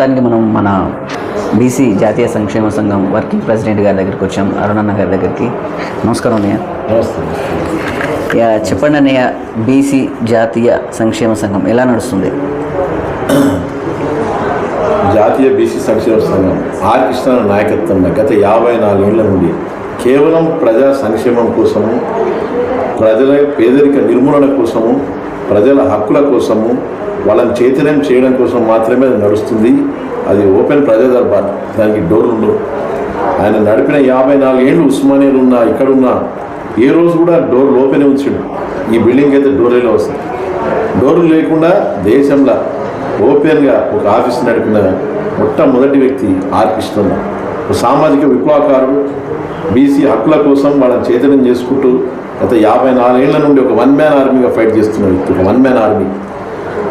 మొత్తానికి మనం మన బీసీ జాతీయ సంక్షేమ సంఘం వర్కింగ్ ప్రెసిడెంట్ గారి దగ్గరికి వచ్చాం, అరుణన్న గారి దగ్గరికి. నమస్కారం అన్నయ్య. చెప్పండి అన్నయ్య, బీసీ జాతీయ సంక్షేమ సంఘం ఎలా నడుస్తుంది? జాతీయ బీసీ సంక్షేమ సంఘం ఆర్ కృష్ణ నాయకత్వంలో గత 54 ఏళ్ల నుండి కేవలం ప్రజా సంక్షేమం కోసము, ప్రజల పేదరిక నిర్మూలన కోసము, ప్రజల హక్కుల కోసము, వాళ్ళని చైతన్యం చేయడం కోసం మాత్రమే అది నడుస్తుంది. అది ఓపెన్ ప్రజా దర్బార్, దానికి డోర్లు ఉండవు. ఆయన నడిపిన 54 ఏళ్ళు ఉస్మానియాలో ఉన్న ఇక్కడున్న ఏ రోజు కూడా డోర్లు ఓపెన్ ఉంచాడు. ఈ బిల్డింగ్ అయితే డోర్లలో వస్తుంది. డోర్లు లేకుండా దేశంలో ఓపెన్గా ఒక ఆఫీస్ నడిపిన మొట్టమొదటి వ్యక్తి ఆర్ కృష్ణ. సామాజిక విప్లవకారుడు, బీసీ హక్కుల కోసం వాళ్ళని చైతన్యం చేసుకుంటూ గత 54 ఏళ్ల నుండి ఒక వన్ మ్యాన్ ఆర్మీగా ఫైట్ చేస్తున్న వ్యక్తి, ఒక వన్ మ్యాన్ ఆర్మీ.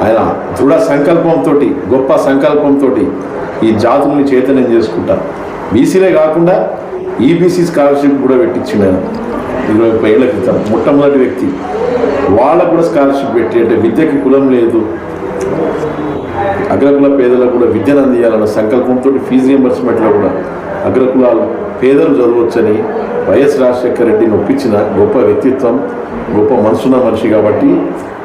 ఆయన దృఢ సంకల్పంతో, గొప్ప సంకల్పంతో ఈ జాతుల్ని చైతన్యం చేసుకుంటారు. బీసీలే కాకుండా ఈబీసీ స్కాలర్షిప్ కూడా పెట్టించిండు ఆయన 20 ఏళ్ల క్రితం. మొట్టమొదటి వ్యక్తి. వాళ్ళకు కూడా స్కాలర్షిప్ పెట్టి, అంటే విద్యకి కులం లేదు, అగ్రకుల పేదలకు కూడా విద్యను అందియాలన్న సంకల్పంతో ఫీజు రియంబర్స్మెంట్లో కూడా అగ్రకులాలు పేదలు చదవచ్చని వైఎస్ రాజశేఖర రెడ్డిని ఒప్పించిన గొప్ప వ్యక్తిత్వం, గొప్ప మనసున్న మనిషి. కాబట్టి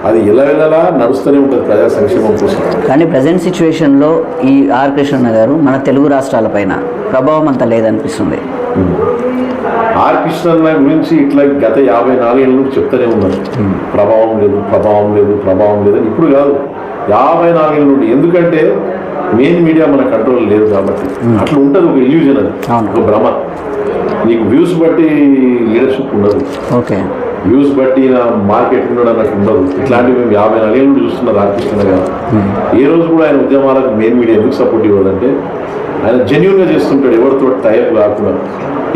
అది ఎలా నడుస్తూనే ఉంటుంది ప్రజా సంక్షేమం కోసం. కానీ ప్రజెంట్ సిచ్యువేషన్లో ఈ ఆర్ కృష్ణ గారు మన తెలుగు రాష్ట్రాలపైన ప్రభావం అంతా లేదనిపిస్తుంది. ఆర్ కృష్ణ గురించి ఇట్లా గత 54 ఏళ్ళ నుంచి చెప్తూనే ఉన్నారు, ప్రభావం లేదు, ప్రభావం లేదు, ప్రభావం లేదని. ఇప్పుడు కాదు, 54 ఏళ్ళ నుండి. ఎందుకంటే మెయిన్ మీడియా మన కంట్రోల్ లేదు కాబట్టి అట్లా ఉంటుంది. ఒక ఇల్యూజన్, అది ఒక భ్రమ. నీకు వ్యూస్ బట్టి లీడర్షిప్ ఉండదు, ఓకే, వ్యూస్ బట్టి నా మార్కెట్ ఉండడం అన్నట్టు ఉండదు. ఇట్లాంటివి మేము 54 ఏళ్ళు చూస్తున్నారు ఆర్ కృష్ణ గారు. ఏ రోజు కూడా ఆయన ఉద్యమాలకు మెయిన్ మీడియా ఎందుకు సపోర్ట్ ఇవ్వదంటే ఆయన జెన్యూన్గా చేస్తుంటాడు. ఎవరితో టైప్ కాకుండా,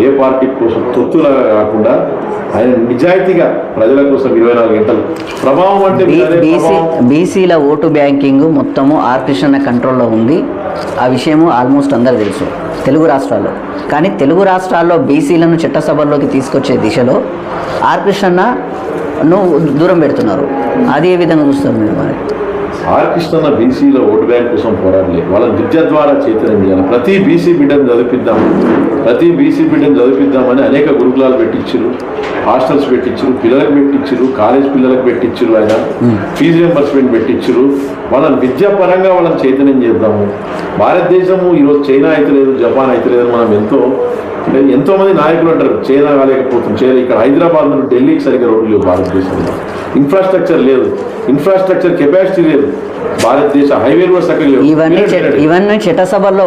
ఏ పార్టీ కోసం తొత్తులాగా కాకుండా ఆయన నిజాయితీగా ప్రజల కోసం 24 గంటలు. ప్రభావం అంటే బీసీల ఓటు బ్యాంకింగ్ మొత్తము ఆర్ కృష్ణ కంట్రోల్లో ఉంది. ఆ విషయము ఆల్మోస్ట్ అందరూ తెలుసు తెలుగు రాష్ట్రాల్లో. కానీ తెలుగు రాష్ట్రాల్లో బీసీలను చట్టసభల్లోకి తీసుకొచ్చే దిశలో ఆర్ కృష్ణను దూరం పెడుతున్నారు. అది ఏ విధంగా చూస్తారు మీరు? మరి ఆర్ కృష్ణ బీసీల ఓటు బ్యాంక్ కోసం పోరాడలేదు, వాళ్ళ విద్య ద్వారా చైతన్యం చేయాలి. ప్రతి బీసీ బిడ్డను చదివిద్దామని అనేక గురుకులాలు పెట్టించారు, హాస్టల్స్ పెట్టించారు, పిల్లలకు పెట్టించారు, కాలేజ్ పిల్లలకు పెట్టించారు, ఆయన ఫీజు రియంబర్స్మెంట్ పెట్టించారు. వాళ్ళని విద్యాపరంగా వాళ్ళని చైతన్యం చేద్దాము. భారతదేశము ఈరోజు చైనా అయితే లేదు, జపాన్ అయితే లేదు. మనం ఎంతోమంది నాయకులు అంటారు చైనా కాలేకపోతుంది, చైనా. ఇక్కడ హైదరాబాద్ నుండి ఢిల్లీకి సరిగ్గా రోడ్లు లేవు భారతదేశంలో. ఇన్ఫ్రాస్ట్రక్చర్ లేదు, ఇన్ఫ్రాస్ట్రక్చర్ కెపాసిటీ లేదు. భారతదేశ హైవేలు కూడా సరిగ్గా లేవు. ఇవన్నీ చట్టసభల్లో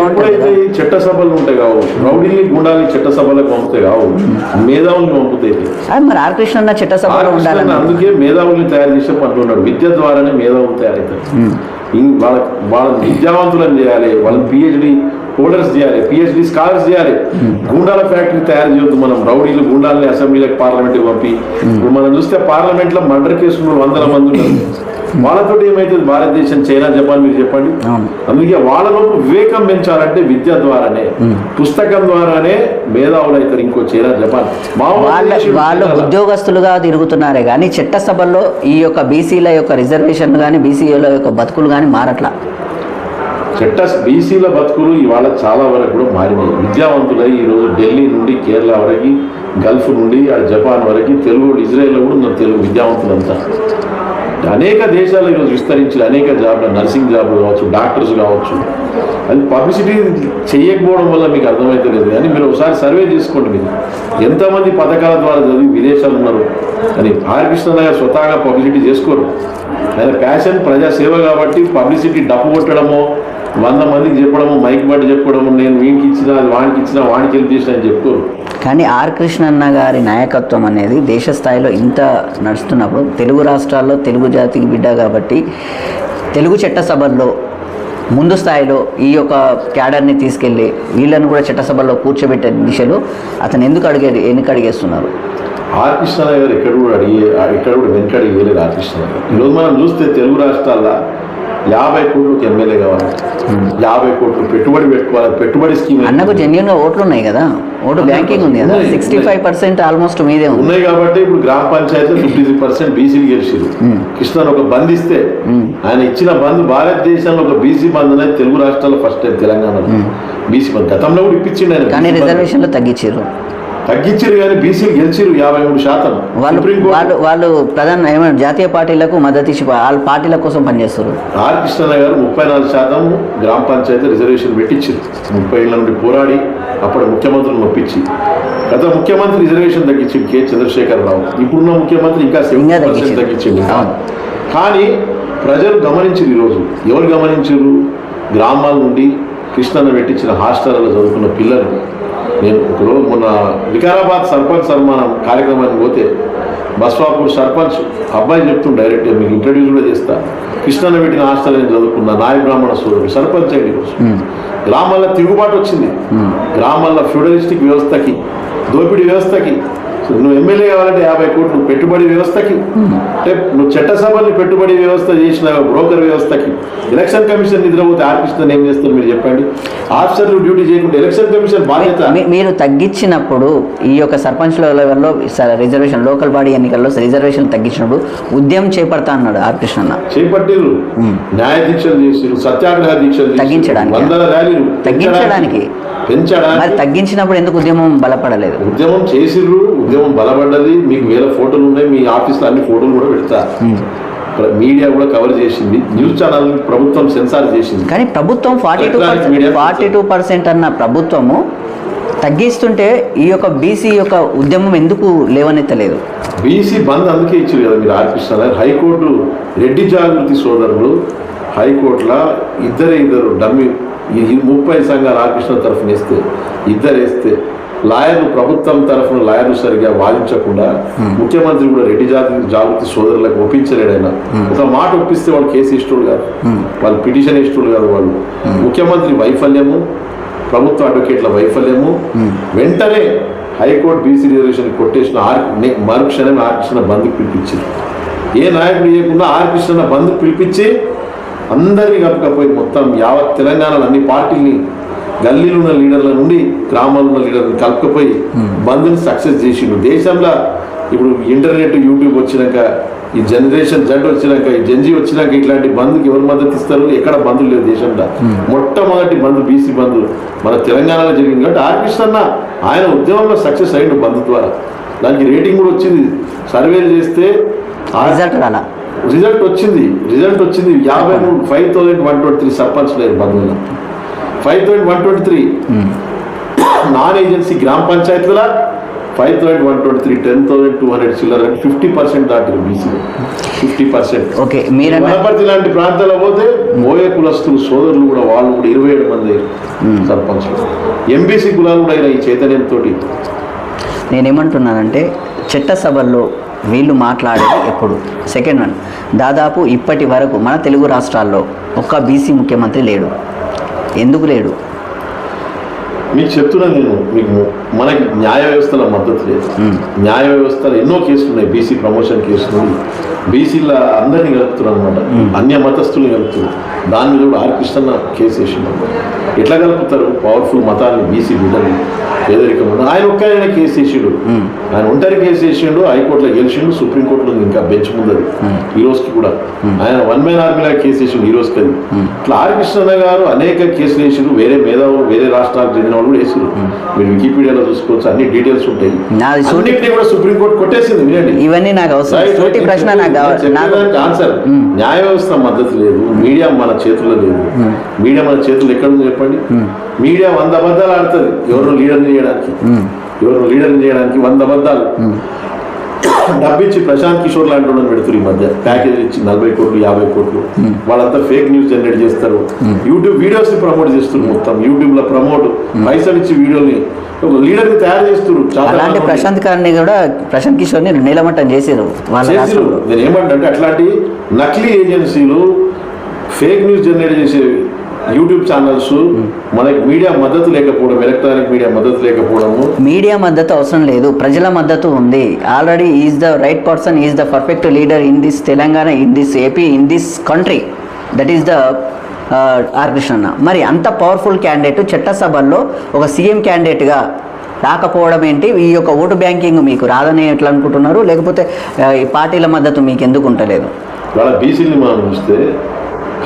ఎప్పుడైతే చట్టసభలు ఉంటాయి కావు, రౌడీని గుండాలని చట్టసభలకు పంపితే కావు, మేధావుల్ని పంపుతాయి. మరి ఆర్ కృష్ణ చట్టసభలో ఉండాలి. అందుకే మేధావుల్ని తయారు చేసే పనులు ఉన్నాడు. విద్య ద్వారానే మేధావులు తయారవుతారు. వాళ్ళని విద్యావంతులను చేయాలి, వాళ్ళని పిహెచ్డి హోల్డర్స్ చేయాలి, పిహెచ్డి స్కాలర్స్ చేయాలి. గుండాల ఫ్యాక్టరీ తయారు చేయొద్దు మనం. రౌడీలు గుండాలని అసెంబ్లీలకు, పార్లమెంట్కి పంపి, ఇప్పుడు మనం చూస్తే పార్లమెంట్లో మర్డర్ కేసులు 100 మంది ఉన్నారు. వాళ్ళతో ఏమైతుంది భారతదేశం, చైనా, జపాన్ మీరు చెప్పండి. అందుకే వాళ్ళలోపు వివేకం పెంచాలంటే విద్య ద్వారానే, పుస్తకం ద్వారానే మేధావులు అవుతారు. ఇంకో చైనా, జపాన్ వాళ్ళు ఉద్యోగస్తులుగా తిరుగుతున్నారే కానీ చట్టసభల్లో ఈ యొక్క బీసీల యొక్క రిజర్వేషన్ కానీ బీసీల యొక్క బతుకులు కానీ మారట్లా. బీసీల బతుకులు ఇవాళ చాలా వరకు కూడా మారినాయి. విద్యావంతులై ఈరోజు ఢిల్లీ నుండి కేరళ వరకు, గల్ఫ్ నుండి జపాన్ వరకు, తెలుగు ఇజ్రాయెల్లో కూడా ఉన్నారు తెలుగు విద్యావంతులంతా. అనేక దేశాలు ఈరోజు విస్తరించి అనేక జాబ్లు, నర్సింగ్ జాబ్లు కావచ్చు, డాక్టర్స్ కావచ్చు. అది పబ్లిసిటీ చేయకపోవడం వల్ల మీకు అర్థమైతే లేదు. కానీ మీరు ఒకసారి సర్వే చేసుకోండి, మీరు ఎంతమంది పథకాల ద్వారా చదివి విదేశాలు ఉన్నారు అని. ఆర్ కృష్ణ గారు స్వతహాగా పబ్లిసిటీ చేసుకోరు. ఆయన ప్యాషన్ ప్రజాసేవ కాబట్టి పబ్లిసిటీ డప్పు కొట్టడమో, 100 మందికి చెప్పడము, మైక్ బట్టి చెప్పడము, నేను వీనికి ఇచ్చిన, అది వానికి ఇచ్చిన, వానికి హెల్ప్ చేసిన అని చెప్పుకోరు. కానీ ఆర్ కృష్ణ గారి నాయకత్వం అనేది దేశ స్థాయిలో ఇంత నడుస్తున్నప్పుడు తెలుగు రాష్ట్రాల్లో తెలుగు జాతికి బిడ్డ కాబట్టి తెలుగు చట్టసభల్లో ముందు స్థాయిలో ఈ యొక్క క్యాడర్ని తీసుకెళ్ళి వీళ్ళని కూడా చట్టసభల్లో కూర్చోబెట్టే దిశలో అతను ఎందుకు అడిగేస్తున్నారు? ఆర్ కృష్ణ గారు ఎక్కడ కూడా వెనకడిగి వేయలేదు. ఆర్ కృష్ణ గారు ఈరోజు మనం చూస్తే తెలుగు రాష్ట్రాల్లో 50 కోట్లకు ఎమ్మెల్యే కావాలి, 50 కోట్లు పెట్టుబడి పెట్టుకోవాలి, పెట్టుబడి స్కీమ్ అన్నకు జెన్యున్ గా ఓట్లు ఉన్నాయి కదా, ఓటు బ్యాంకింగ్ ఉంది కదా, ఉన్నాయి. 65% ఆల్మోస్ట్ మీదే ఉంది. ఉన్నాయి కాబట్టి ఇప్పుడు గ్రామ పంచాయతీ 53% బీసీలు గెలిచారు. కృష్ణన్ ఒక బంద్ ఇస్తే ఆయన ఇచ్చిన బంద్ భారతదేశంలో ఒక బీసీ బంద్ అనేది తెలుగు రాష్ట్రాల్లో ఫస్ట్ టైం తెలంగాణలో బీసీ బంద్. గతంలో కూడా ఇప్పించిండు ఆయన, కానీ రిజర్వేషన్లు తగ్గించారు కానీ బీసీలు గెలిచారు 53%. వాళ్ళు ప్రధాన ఏమైనా జాతీయ పార్టీలకు మద్దతు ఇచ్చి వాళ్ళ పార్టీల కోసం పనిచేస్తారు. ఆర్ కృష్ణన్న గారు 34% గ్రామ పంచాయతీ రిజర్వేషన్ పెట్టించారు. 30 ఏళ్ల నుండి పోరాడి అప్పుడు ముఖ్యమంత్రులను ఒప్పించి, గత ముఖ్యమంత్రి రిజర్వేషన్ తగ్గించింది కె చంద్రశేఖరరావు, ఇప్పుడున్న ముఖ్యమంత్రి ఇంకా 70% తగ్గించింది. కానీ ప్రజలు గమనించారు. ఈరోజు ఎవరు గమనించారు? గ్రామాల నుండి కృష్ణన్న పెట్టించిన హాస్టల్లో చదువుకున్న పిల్లలు. నేను ఒకరోజు మొన్న వికారాబాద్ సర్పంచ్ సన్మానం కార్యక్రమానికి పోతే బస్వాపూర్ సర్పంచ్ అబ్బాయి చెప్తుండే, డైరెక్ట్గా మీకు ఇంట్రడ్యూస్ కూడా చేస్తా, కృష్ణన్న పెట్టిన హాస్టల్ నేను చదువుకున్నా, నాయ బ్రాహ్మణ సోదరుడు సర్పంచ్ అయ్యి గ్రామాల్లో తిరుగుబాటు వచ్చింది. గ్రామాల్లో ఫ్యూడలిస్టిక్ వ్యవస్థకి, దోపిడీ వ్యవస్థకి. నువ్వు ఎమ్మెల్యే కావాలంటే 50 కోట్లు పెట్టుబడి వ్యవస్థకి, అంటే నువ్వు చట్టసభల్ని పెట్టుబడి వ్యవస్థ చేసిన బ్రోకర్ వ్యవస్థకి, ఎలక్షన్ కమిషన్ నిద్రపోతే ఆర్పిస్తుంది ఏం చేస్తారు మీరు చెప్పండి? ఆఫీసర్లు డ్యూటీ చేయకుండా ఎలక్షన్ కమిషన్ బాధ్యత. మీరు తగ్గించినప్పుడు ఈ యొక్క సర్పంచ్ లెవెల్లో రిజర్వేషన్, లోకల్ బాడీ ఎన్నికల్లో రిజర్వేషన్ తగ్గించినప్పుడు ఉద్యమం చేపడతా అన్నాడు ఆర్ కృష్ణన్న. చేపట్టిరు, న్యాయ దీక్షలు చేసిరు, సత్యాగ్రహ దీక్షలు తగ్గించడానికి, వందల ర్యాలీలు తగ్గించడానికి పెంచడానికి. మరి తగ్గించినప్పుడు ఎందుకు ఉద్యమం బలపడలేదు? ఉద్యమం చేసిర్రు, ఉద్యమం బలపడ్డది. మీకు వేల ఫోటోలు ఉన్నాయి, మీ ఆఫీస్లో అన్ని ఫోటోలు కూడా పెడతా. మీడియా కూడా కవర్ చేసింది, న్యూస్ ఛానల్ ప్రభుత్వం సెన్సార్ చేసింది. కానీ ప్రభుత్వం 42% అన్న ప్రభుత్వము తగ్గిస్తుంటే ఈ యొక్క బీసీ యొక్క ఉద్యమం ఎందుకు లేవనెత్తలేదు? బీసీ బంద్ అందుకే ఇచ్చారు కదా మీరు ఆర్ కృష్ణ. హైకోర్టు రెడ్డి జాగృతి సోదరులు హైకోర్టులో ఇద్దరు డమ్మి 30 సంఘాలు ఆర్ కృష్ణ తరఫున వేస్తే, వేస్తే లాయర్లు ప్రభుత్వం తరఫున లాయర్లు సరిగా వాదించకుండా ముఖ్యమంత్రి కూడా రెడ్డి జాగృతి సోదరులకు ఒప్పించలేడు. ఆయన ఒక మాట ఒప్పిస్తే వాళ్ళు కేసు ఇష్టోడు కాదు, వాళ్ళు పిటిషన్ ఇష్టోడు కాదు. వాళ్ళు ముఖ్యమంత్రి వైఫల్యము, ప్రభుత్వ అడ్వకేట్ల వైఫల్యము. వెంటనే హైకోర్టు బీసీ రిజర్వేషన్ కొట్టేసిన మరుక్షణమే ఆర్ కృష్ణ బంద్కు పిలిపించింది. ఏ నాయకుడు చేయకుండా ఆర్ కృష్ణ బంద్కు పిలిపించి అందరినీ కలుపుకపోయి మొత్తం యావత్ తెలంగాణలో అన్ని పార్టీల్ని, గల్లీలో ఉన్న లీడర్ల నుండి గ్రామాల్లో ఉన్న లీడర్ని కలుపుకపోయి బంద్ని సక్సెస్ చేసిండు. దేశంలో ఇప్పుడు ఇంటర్నెట్, యూట్యూబ్ వచ్చినాక, ఈ జనరేషన్ జెడ్ వచ్చినాక, ఈ జెన్జీ వచ్చినాక ఇట్లాంటి బంద్కి ఎవరు మద్దతు ఇస్తారు? ఎక్కడ బంధులు లేవు దేశంలో. మొట్టమొదటి బంద్ బీసీ బంద్ మన తెలంగాణలో జరిగింది. కాబట్టి ఆర్ కృష్ణ ఆయన ఉద్యమంలో సక్సెస్ అయ్యిండు బంద్ ద్వారా. దానికి రేటింగ్ కూడా వచ్చింది. సర్వేలు చేస్తే రిజల్ట్ వచ్చింది. 5,123 సర్పంచ్ లేరు బంధువుల, 5,123 నాన్ ఏజెన్సీ గ్రామ పంచాయతీల 5,123, 10,200 చిల్లర, 50% దాటిరు బీసీ. 50%. ఓకే, వనపర్తి లాంటి ప్రాంతాల్లో పోతే మోయ కులస్తులు సోదరులు కూడా, వాళ్ళు కూడా 27 మంది సర్పంచ్లు. ఎంబీసీ కులాలు కూడా అయినా ఈ చైతన్యంతో. నేనేమంటున్నానంటే చట్టసభల్లో వీళ్ళు మాట్లాడేది ఎప్పుడు? సెకండ్ వన్, దాదాపు ఇప్పటి వరకు మన తెలుగు రాష్ట్రాల్లో ఒక్క బీసీ ముఖ్యమంత్రి లేడు. ఎందుకు లేడు? మీకు చెప్తున్నా నేను, మీకు మనకి న్యాయ వ్యవస్థలో మద్దతు లేదు. న్యాయ వ్యవస్థలో ఎన్నో కేసులు ఉన్నాయి, బీసీ ప్రమోషన్ కేసులు. బీసీల అందరినీ కలుపుతున్నారు అనమాట, అన్య మతస్థుల్ని కలుపుతున్నారు. దాని మీద కూడా ఆర్ కృష్ణ కేసు వేసిండు. ఎట్లా కలుపుతారు పవర్ఫుల్ మతాన్ని, బీసీ బిడ్డలు, పేదరికం? ఆయన ఒక్క కేసు వేసిండు, ఆయన ఒంటరి కేసు వేసిండు, హైకోర్టులో గెలిచిండు, సుప్రీంకోర్టులో ఇంకా బెంచ్ ముందది ఈ రోజుకి కూడా. ఆయన 1 మ్యాన్ ఆర్మీలా కేసు వేసిండు ఈ రోజుకి. అది ఇట్లా ఆర్ కృష్ణ గారు అనేక కేసులు వేసిండు. వేరే మేధావులు, వేరే రాష్ట్రాలకు చెందిన వాళ్ళు కూడా వేసిండు. మీరు వికీపీడియాలో చూసుకోవచ్చు, అన్ని డీటెయిల్స్ ఉంటాయి. అన్నింటినీ కూడా సుప్రీంకోర్టు కొట్టేసింది. వినండి, ఇవన్నీ నాకు ఆన్సర్. న్యాయ వ్యవస్థ మద్దతు లేదు, మీడియా మన చేతుల్లో లేదు. మీడియా మన చేతుల్లో ఎక్కడుంది చెప్పండి? మీడియా 100 అబద్ధాలు ఆడుతుంది ఎవరు లీడర్ని చేయడానికి, 100 అబద్ధాలు. డబ్బిచ్చి ప్రశాంత్ కిషోర్ లాంటి వాళ్ళని పెడుతున్నారు ఈ మధ్య, ప్యాకేజ్ ఇచ్చి 40 కోట్లు 50 కోట్లు. వాళ్ళంతా ఫేక్ న్యూస్ జనరేట్ చేస్తారు, యూట్యూబ్ వీడియోస్ ని ప్రమోట్ చేస్తున్నారు. మొత్తం యూట్యూబ్ లో ప్రమోట్, పైసలు ఇచ్చి వీడియోని లీడర్ ని తయారు చేస్తున్నారు. అలాంటి ప్రశాంత్ కిషోర్ ని నీలమట్టం చేసారు. నేను ఏమంటే అట్లాంటి నకిలీ ఏజెన్సీలు, ఫేక్ న్యూస్ జనరేట్ చేసే యూట్యూబ్ ఛానల్స్, మనకి మీడియా మద్దతు లేకపోవడం, ఎలక్ట్రానిక్ మీడియా మద్దతు లేకపోవడము. మీడియా మద్దతు అవసరం లేదు, ప్రజల మద్దతు ఉంది. Already is the right person, is the perfect leader in this Telangana, in this AP, in this country. That is the R కృష్ణన్న. మరి అంత పవర్ఫుల్ క్యాండిడేట్ చట్టసభల్లో ఒక సీఎం క్యాండిడేట్గా రాకపోవడం ఏంటి? ఈ యొక్క ఓటు బ్యాంకింగ్ మీకు రాదని ఎట్లా అనుకుంటున్నారు? లేకపోతే ఈ పార్టీల మద్దతు మీకు ఎందుకు ఉండలేదు? వాళ్ళ బీసీని మనం చూస్తే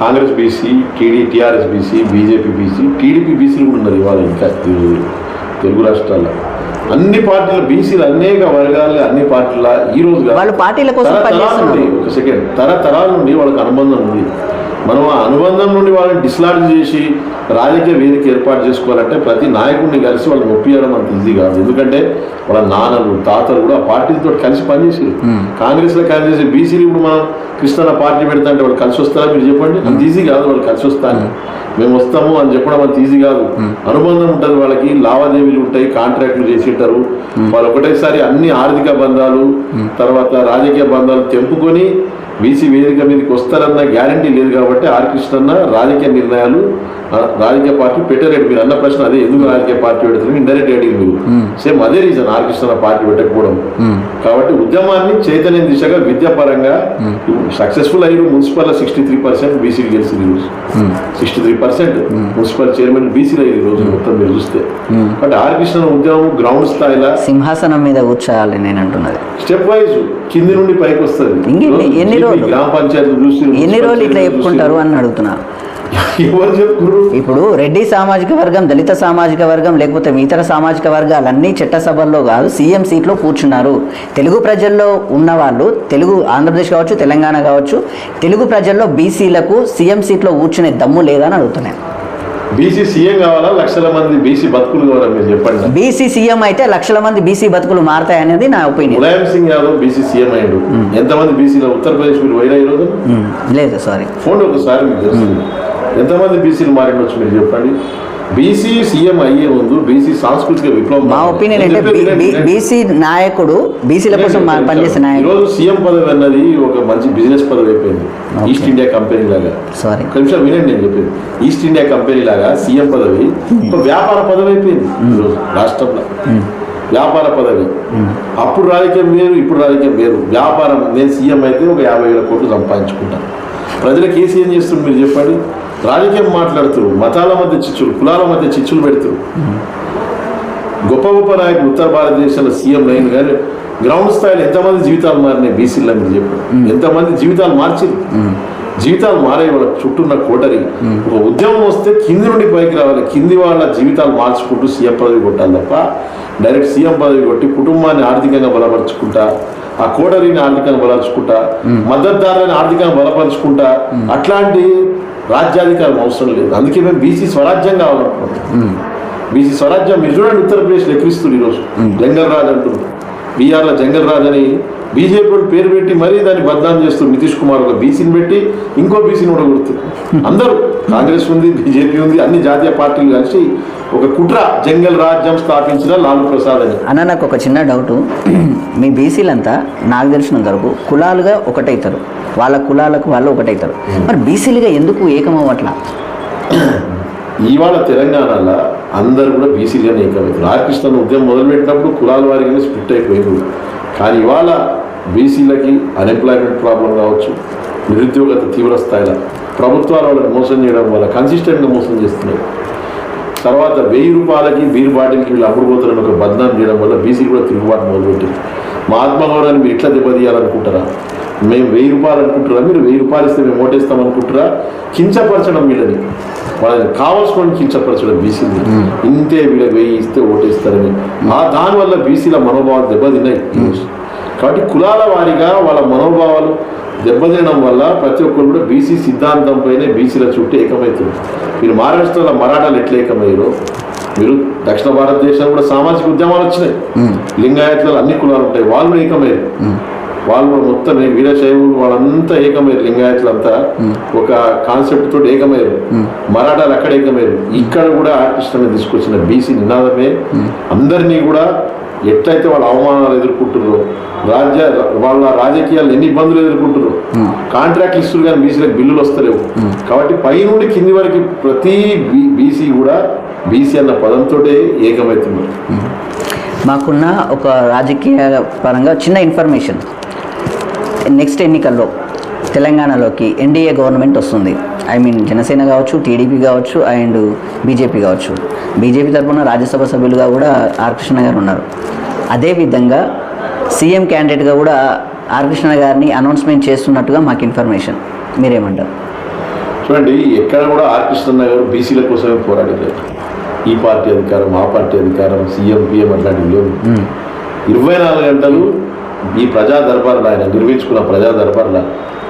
Congress BC, TRS BC, BJP BC, TDP బీసీలు కూడా ఉన్నారు ఇవాళ. ఇంకా తెలుగు రాష్ట్రాల్లో అన్ని పార్టీల బీసీలు అనేక వర్గాలు అన్ని పార్టీల ఈ రోజు వాళ్ళు పార్టీల కోసం ఒక సెకండ్ తరతరాల నుండి వాళ్ళకి అనుబంధం ఉంది. మనం ఆ అనుబంధం నుండి వాళ్ళని డిస్లాడ్జ్ చేసి రాజకీయ వేదిక ఏర్పాటు చేసుకోవాలంటే ప్రతి నాయకుడిని కలిసి వాళ్ళని ఒప్పియడం అంత ఈజీ కాదు. ఎందుకంటే వాళ్ళ నాన్నలు తాతలు కూడా ఆ పార్టీలతో కలిసి పనిచేసారు. కాంగ్రెస్లో కలిసి బీసీలు ఇప్పుడు మనం కృష్ణ పార్టీ పెడతా అంటే వాళ్ళు కలిసి వస్తారా మీరు చెప్పండి? అంత ఈజీ కాదు. వాళ్ళు కలిసి వస్తాను మేము వస్తాము అని చెప్పడం అంత ఈజీ కాదు. అనుబంధం ఉంటుంది వాళ్ళకి, లావాదేవీలు ఉంటాయి, కాంట్రాక్టులు చేసింటారు. వాళ్ళు ఒకటేసారి అన్ని ఆర్థిక బంధాలు తర్వాత రాజకీయ బంధాలు తెంపుకొని బీసీ వేదిక మీదకి వస్తారన్న గ్యారంటీ లేదు. కాబట్టి ఆర్ కృష్ణన్న రాజకీయ నిర్ణయాలు రాజకీయ పార్టీ పెట్టలేడు. మీరు అన్న ప్రశ్న అదే, ఎందుకు రాజకీయ పార్టీ పెడతారు? ఇండైరెక్ట్ అడిగి మీరు సేమ్ అదే రీజన్ ఆర్ కృష్ణ పార్టీ పెట్టకపోవడం. కాబట్టి ఉద్యమాన్ని చైతన్యం దిశగా విద్యాపరంగా సక్సెస్ఫుల్ అయ్యారు. మున్సిపల్ 63% బీసీలు గెలిచింది ఈరోజు. 63% మున్సిపల్ చైర్మన్ బీసీలు అయ్యారు ఈరోజు మొత్తం మీరు చూస్తే. బట్ ఆర్ కృష్ణ ఉద్యమం గ్రౌండ్ స్థాయిలో సింహాసనం మీద కూర్చోాలి నేను అంటున్నది. స్టెప్ వైజ్ కింది నుండి పైకి వస్తుంది. ఎన్ని రోజులు గ్రామ పంచాయతీలు చూసి ఎన్ని రోజులు ఇట్లా చెప్పుకుంటారు అని అడుగుతున్నా. ఇప్పుడు రెడ్డి సామాజిక వర్గం, దళిత సామాజిక వర్గం, లేకపోతే ఇతర సామాజిక వర్గాలన్నీ చట్టసభల్లో కాదు సీఎం సీట్లో కూర్చున్నారు. తెలుగు ప్రజల్లో ఉన్నవాళ్ళు, తెలుగు ఆంధ్రప్రదేశ్ కావచ్చు, తెలంగాణ కావచ్చు, తెలుగు ప్రజల్లో బీసీలకు సీఎం సీట్లో కూర్చునే దమ్ము లేదని అడుగుతున్నాను. బీసీ సీఎం కావాలా, లక్షల మంది బీసీ బతుకులు కావాలా మీరు చెప్పండి. బీసీ సీఎం అయితే లక్షల మంది బీసీ బతుకులు మారతాయి అనేది నా opinion. Mulayam Singh Yadav BC CM అయ్యాడు. ఎంతమంది బీసీలో ఉత్తరప్రదేశ్ మీరు వైరా ఈరోజు? లేదు సారీ, ఫోన్ ఒకసారి మీకు తెలుస్తుంది. ఎంతమంది బీసీలు మారిండొచ్చు మీరు చెప్పండి. బీసీ సీఎం అయ్యే ముందు బీసీ సాంస్కృతిక విప్లవం. మా ఒపీనియన్ అంటే బీసీ నాయకుడు బీసీల కోసం పనిచేసే నాయకుడు. ఈరోజు సీఎం పదవి అన్నది ఒక మంచి బిజినెస్ పదవి అయిపోయింది. ఈస్ట్ ఇండియా కంపెనీ లాగా. సారీ ఒక నిమిషం వినండి నేను చెప్పేది. ఈస్ట్ ఇండియా కంపెనీ లాగా సీఎం పదవి ఒక వ్యాపార పదవి అయిపోయింది ఈరోజు రాష్ట్రంలో. వ్యాపార పదవి. అప్పుడు రాజకీయం వేరు, ఇప్పుడు రాజకీయం వేరు. వ్యాపారం. నేను సీఎం అయితే ఒక 50,000 కోట్లు సంపాదించుకుంటాను. ప్రజలకు ఏ సీఎం చేస్తుంది మీరు చెప్పండి? రాజకీయం మాట్లాడుతారు, మతాల మధ్య చిచ్చులు, కులాల మధ్య చిచ్చులు పెడతారు. గొప్ప గొప్ప నాయకులు ఉత్తర భారతదేశంలో సీఎం లైన్ కానీ గ్రౌండ్ స్థాయిలో ఎంతమంది జీవితాలు మారినాయి బీసీలో మీరు చెప్పండి. ఎంతమంది జీవితాలు మార్చింది? జీవితాలు మారే వాళ్ళ చుట్టూ ఉన్న కోటరి. ఒక ఉద్యమం వస్తే కింది నుండి పైకి రావాలి. కింది వాళ్ళ జీవితాలు మార్చుకుంటూ సీఎం పదవి కొట్టాలి తప్ప డైరెక్ట్ సీఎం పదవి కొట్టి కుటుంబాన్ని ఆర్థికంగా బలపరుచుకుంటా, ఆ కోటరీని ఆర్థికంగా బలపరుచుకుంటా, మద్దతుదారులను ఆర్థికంగా బలపరుచుకుంటా అట్లాంటి రాజ్యాధికారం అవసరం లేదు. అందుకే మేము బీసీ స్వరాజ్యం కావాలనుకుంటున్నాం. బీసీ స్వరాజ్యం మీరు చూడండి ఉత్తరప్రదేశ్లో ఎక్కిరిస్తుంది ఈరోజు. జంగల్ రాజ్ అంటున్నారు. బీహార్లో జంగల్ రాజ్ అని బీజేపీ పేరు పెట్టి మరీ దాన్ని బద్నాం చేస్తుంది. నితీష్ కుమార్ ఒక బీసీని పెట్టి ఇంకో బీసీని కూడా కొడుతుంది. అందరూ కాంగ్రెస్ ఉంది, బీజేపీ ఉంది, అన్ని జాతీయ పార్టీలు కలిసి ఒక కుట్ర జంగల్ రాజ్యం స్థాపించిన లాలూ ప్రసాద్ అని. అన్న నాకు ఒక చిన్న డౌటు. మీ బీసీలంతా నాకు తెలిసినంత వరకు కులాలుగా ఒకటవుతారు, వాళ్ళ కులాలకు వాళ్ళు ఒకటవుతారు. మరి బీసీలుగా ఎందుకు ఏకమవ్వట్లా? ఇవాళ తెలంగాణలో అందరూ కూడా బీసీలుగానే ఏకమవుతారు. ఆర్ కృష్ణ ఉద్యమం మొదలుపెట్టినప్పుడు కులాల వారిగానే స్ప్లిట్ అయిపోయింది. కానీ ఇవాళ బీసీలకి అన్ఎంప్లాయ్మెంట్ ప్రాబ్లం కావచ్చు, నిరుద్యోగత తీవ్ర స్థాయిలో ప్రభుత్వాలు వాళ్ళని మోసం చేయడం వల్ల కన్సిస్టెంట్గా మోసం చేస్తున్నారు. తర్వాత 1000 రూపాయలకి బీర్ బాటిల్కి వీళ్ళు అమ్ముడుపోతారని ఒక బద్నాం చేయడం వల్ల బీసీలు కూడా తిరుగుబాటు మొదలుపెట్టింది. మా ఆత్మగౌరవాన్ని మీరు ఎట్లా దెబ్బతీయాలనుకుంటారా? మేము 1000 రూపాయలు అనుకుంటారా? మీరు 1000 రూపాయలు ఇస్తే మేము ఓటేస్తాం అనుకుంటారా? కించపరచడం వీళ్ళని, వాళ్ళని కావాల్సుకొని కించపరచడం బీసీని. ఇంతే వీళ్ళకి 1000 ఇస్తే ఓటేస్తారని దానివల్ల బీసీల మనోభావాలు దెబ్బతిన్నాయి. కాబట్టి కులాల వారీగా వాళ్ళ మనోభావాలు దెబ్బతినడం వల్ల ప్రతి ఒక్కరు కూడా బీసీ సిద్ధాంతం పైనే బీసీల చుట్టూ ఏకమవుతుంది. మీరు మహారాష్ట్రలో మరాఠాలు ఎట్లా ఏకమయ్యారో, మీరు దక్షిణ భారతదేశంలో కూడా సామాజిక ఉద్యమాలు వచ్చినాయి. లింగాయత్లలో అన్ని కులాలు ఉంటాయి, వాళ్ళు ఏకమయ్యారు. వాళ్ళు మొత్తం వీరశైవులు వాళ్ళంతా ఏకమయ్యారు. లింగాయత్లంతా ఒక కాన్సెప్ట్ తోటి ఏకమయ్యారు. మరాఠాలు అక్కడ ఏకమయ్యారు. ఇక్కడ కూడా ఆర్టిస్టులను తీసుకొచ్చిన బీసీ నినాదమే అందరినీ కూడా ఎట్లయితే వాళ్ళ అవమానాలు ఎదుర్కొంటున్నారో, వాళ్ళ రాజకీయాలు ఎన్ని ఇబ్బందులు ఎదుర్కొంటున్నారో, కాంట్రాక్ట్లు ఇస్తున్నారు కానీ బీసీలకు బిల్లులు వస్తలేవు. కాబట్టి పై నుండి కింది వరకు ప్రతి బీసీ కూడా బీసీ అన్న పదంతో ఏకమవుతున్నారు. మాకున్న ఒక రాజకీయ పరంగా చిన్న ఇన్ఫర్మేషన్, నెక్స్ట్ ఎన్నికల్లో తెలంగాణలోకి ఎన్డీఏ గవర్నమెంట్ వస్తుంది. ఐ మీన్ జనసేన కావచ్చు, టీడీపీ కావచ్చు అండ్ బీజేపీ కావచ్చు. బీజేపీ తరఫున రాజ్యసభ సభ్యులుగా కూడా ఆర్ కృష్ణ గారు ఉన్నారు. అదేవిధంగా సీఎం క్యాండిడేట్గా కూడా ఆర్ కృష్ణ గారిని అనౌన్స్మెంట్ చేస్తున్నట్టుగా మాకు ఇన్ఫర్మేషన్. మీరేమంటారు? చూడండి, ఎక్కడ కూడా ఆర్ కృష్ణ గారు బీసీల కోసమే పోరాడలేదు. ఈ పార్టీ అధికారం, ఆ పార్టీ అధికారం, సీఎం పిఎం అట్లాంటివి లేవు. 24 గంటలు ఈ ప్రజా దర్బార్లో ఆయన నిర్వహించుకున్న ప్రజా దర్బార్లో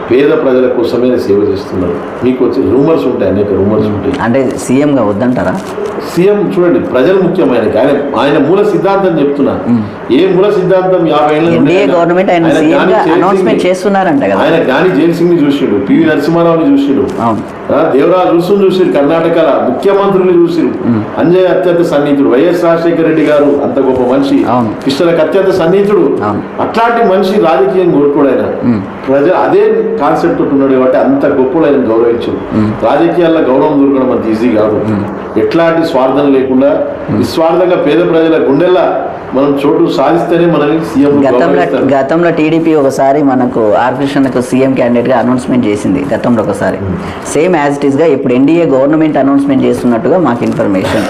పేద ప్రజల కోసమే సేవ చేస్తున్నారు. మీకు వచ్చే రూమర్స్ ఉంటాయి, అనేక రూమర్స్ ఉంటాయి. అంటే సీఎంగా వద్దంటారా? సీఎం చూడండి, ప్రజలు ముఖ్యమైన ఆయన మూల సిద్ధాంతం చెప్తున్నా. ఏ మూల సిద్ధాంతం 50 ఏళ్ళ ఎన్డీఏ గవర్నమెంట్ ఆయన సీఎంగా అనౌన్స్మెంట్ చేస్తున్నారంట కదా. ఆయన గాని జైల్ సింగ్ ని చూసిండు, పివి నరసింహారావుని చూసిండు, దేవరాజు రుసును చూసిరు, కర్ణాటకల ముఖ్యమంత్రులు చూసిరు, అంజయ్ అత్యంత సన్నిహితుడు, వైఎస్ రాజశేఖర రెడ్డి గారు అంత గొప్ప మనిషి, కృష్ణకి అత్యంత సన్నిహితుడు. అట్లాంటి మనిషి రాజకీయం కోరుకోడు ఆయన. ప్రజలు అదే కాన్సెప్ట్ ఉన్నాడు కాబట్టి అంత గొప్పలు ఆయన గౌరవించు. రాజకీయాల్లో గౌరవం దొరకడం అంత ఈజీ కాదు. ఎట్లాంటి స్వార్థం లేకుండా నిస్వార్థంగా పేద ప్రజల గుండెల్లా మనం చోటు సాధిస్తేనే మనల్ని సీఎం. గతంలో టీడీపీ ఒకసారి మనకు ఆర్ కృష్ణకు సీఎం క్యాండిడేట్గా అనౌన్స్మెంట్ చేసింది గతంలో ఒకసారి. సేమ్ యాజ్ ఇట్ ఈస్గా ఇప్పుడు ఎన్డీఏ గవర్నమెంట్ అనౌన్స్మెంట్ చేస్తున్నట్టుగా మాకు ఇన్ఫర్మేషన్.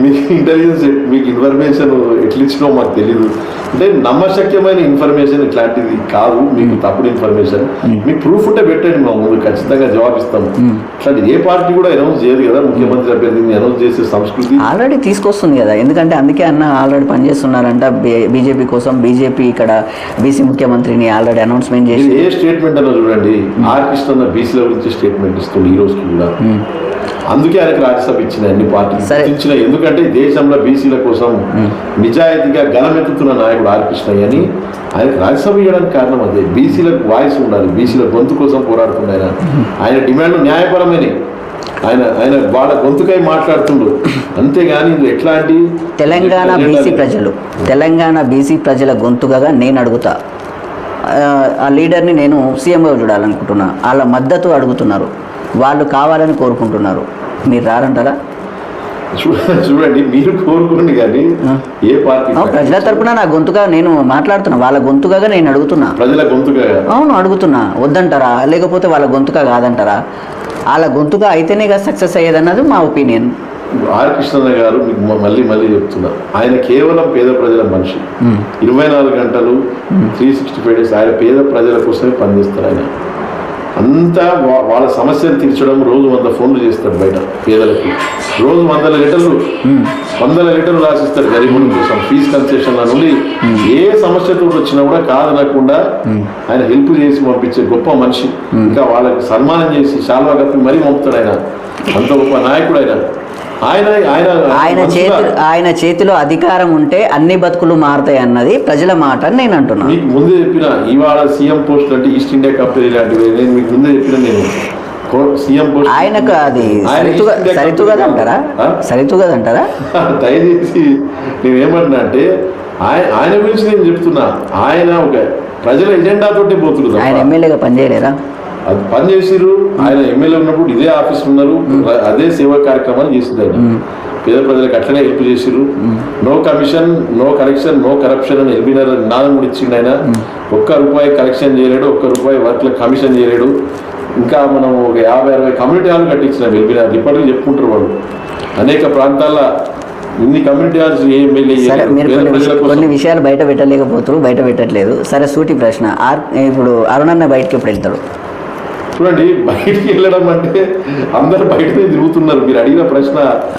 మీకు ఇంటెలిజెన్స్, మీకు ఇన్ఫర్మేషన్ ఎట్లా ఇచ్చినో మాకు తెలీదు. అంటే నమ్మశక్యమైన ఇన్ఫర్మేషన్ ఇట్లాంటిది కాదు, మీకు తప్పుడు ఇన్ఫర్మేషన్. మీకు ప్రూఫ్ ఉంటే పెట్టండి, మా ముందు ఖచ్చితంగా జవాబిస్తాము. ఇట్లాంటి ఏ పార్టీ కూడా అనౌన్స్ చేయదు కదా. ముఖ్యమంత్రి అభ్యర్థిని అనౌన్స్ చేసే సంస్కృతి ఆల్రెడీ తీసుకొస్తుంది కదా. ఎందుకంటే అందుకే అన్న ఆల్రెడీ పనిచేస్తున్నారంట బీజేపీ కోసం. బీజేపీ ఇక్కడ బీసీ ముఖ్యమంత్రిని ఆల్రెడీ అనౌన్స్మెంట్ చేసి ఏ స్టేట్మెంట్ అన్నా చూడండి, ఆర్ కృష్ణ బీసీల గురించి స్టేట్మెంట్ ఇస్తుంది ఈ రోజుకి కూడా. అందుకే ఆయనకు రాజ్యసభ ఇచ్చిన అన్ని పార్టీలు ఇచ్చిన. ఎందుకంటే దేశంలో బీసీల కోసం నిజాయితీగా గలమెత్తుతున్న నాయకుడు ఆర్ కృష్ణయ్య అని ఆయనకు రాజ్యసభ ఇవ్వడానికి కారణం అదే. బీసీలకు వాయిస్ ఉండాలి, బీసీల గొంతు కోసం పోరాడుతుంది ఆయన. ఆయన డిమాండ్ న్యాయపరమైన, ఆయన వాళ్ళ గొంతుకై మాట్లాడుతుండ్రు, అంతేగాని ఎట్లాంటి తెలంగాణ బీసీ ప్రజల గొంతుగా నేను అడుగుతా. ఆ లీడర్ని నేను సీఎంగా చూడాలనుకుంటున్నా. వాళ్ళ మద్దతు అడుగుతున్నారు, వాళ్ళు కావాలని కోరుకుంటున్నారు. మీరు రారంటారా? చూడండి, మీరు కోరుకోండి, కానీ ఏ పార్టీ ప్రజల తరపున నా గొంతుగా నేను మాట్లాడుతున్నా. వాళ్ళ గొంతుగా నేను అడుగుతున్నా, ప్రజల గొంతుగా. అవును, అడుగుతున్నా. వద్దంటారా? లేకపోతే వాళ్ళ గొంతుగా కాదంటారా? వాళ్ళ గొంతుగా అయితేనే కదా సక్సెస్ అయ్యేదన్నది మా ఒపీనియన్. ఆర్ కృష్ణ గారు మీకు మళ్ళీ చెప్తున్నా, ఆయన కేవలం పేద ప్రజల మనిషి. 24 గంటలు 365 days ఆయన పేద ప్రజల కోసమే పనిచేస్తారు. ఆయన అంతా వాళ్ళ సమస్యలు తీర్చడం. రోజు 100 ఫోన్లు చేస్తాడు బయట పేదలకి. రోజు 100 లెటర్లు రాసిస్తాడు గరీబుల కోసం. ఫీజు కన్సెషన్ల నుండి ఏ సమస్యతో వచ్చినా కూడా కాదనకుండా ఆయన హెల్ప్ చేసి పంపించే గొప్ప మనిషి. ఇంకా వాళ్ళకి సన్మానం చేసి శాల్వా కప్పి మరీ పంపుతాడు. ఆయన అంత గొప్ప నాయకుడు. ఆయన చేతిలో అధికారం ఉంటే అన్ని బతుకులు మారుతాయి అన్నది ప్రజల మాట అని నేను అంటున్నాను. మీకు ముందే చెప్పిన, ఇవాళ సీఎం పోస్ట్ అంటే ఈస్ట్ ఇండియా కంపెనీ లాంటివి నేను మీకు ముందే చెప్పిన. నేను సీఎం పోస్ట్ ఆయనకు అది సరితుగదంటారా? దయచేసి నేనేమంటున్నా అంటే ఆయన గురించి నేను చెప్తున్నా. ఆయన ఒక ప్రజల ఎజెండా తోటి పోతున్నారు. ఆయన ఎమ్మెల్యేగా పనిచేయలేరా? అది పనిచేసిరు. ఆయన ఎమ్మెల్యే ఉన్నప్పుడు ఇదే ఆఫీస్ ఉన్నారు, అదే సేవా కార్యక్రమాలు చేసింది. ఆయన పేద ప్రజలకు అట్లనే హెల్ప్ చేసిరు. No commission, no collection, no corruption అని ఎల్బీనర్ నినాదం కూడా ఇచ్చిండు. ఆయన ₹1 కలెక్షన్ చేయలేడు, ₹1 వర్క్లకు కమిషన్ చేయలేడు. ఇంకా మనం ఒక 50-60 కమ్యూనిటీ హాల్ కట్టించినాం ఎల్బీనర్. ఇప్పటికీ చెప్పుకుంటారు వాళ్ళు. అనేక ప్రాంతాల్లో ఇన్ని కమ్యూనిటీ హాల్స్ ఏ ఎమ్మెల్యే కొన్ని విషయాలు బయట పెట్టట్లేదు. సరే, సూటి ప్రశ్న. ఇప్పుడు అరుణన్న బయటకి ఎప్పుడు వెళ్తాడు? చూడండి, బయటికి వెళ్ళడం అంటే అందరు బయటనే తిరుగుతున్నారు. మీరు అడిగిన ప్రశ్న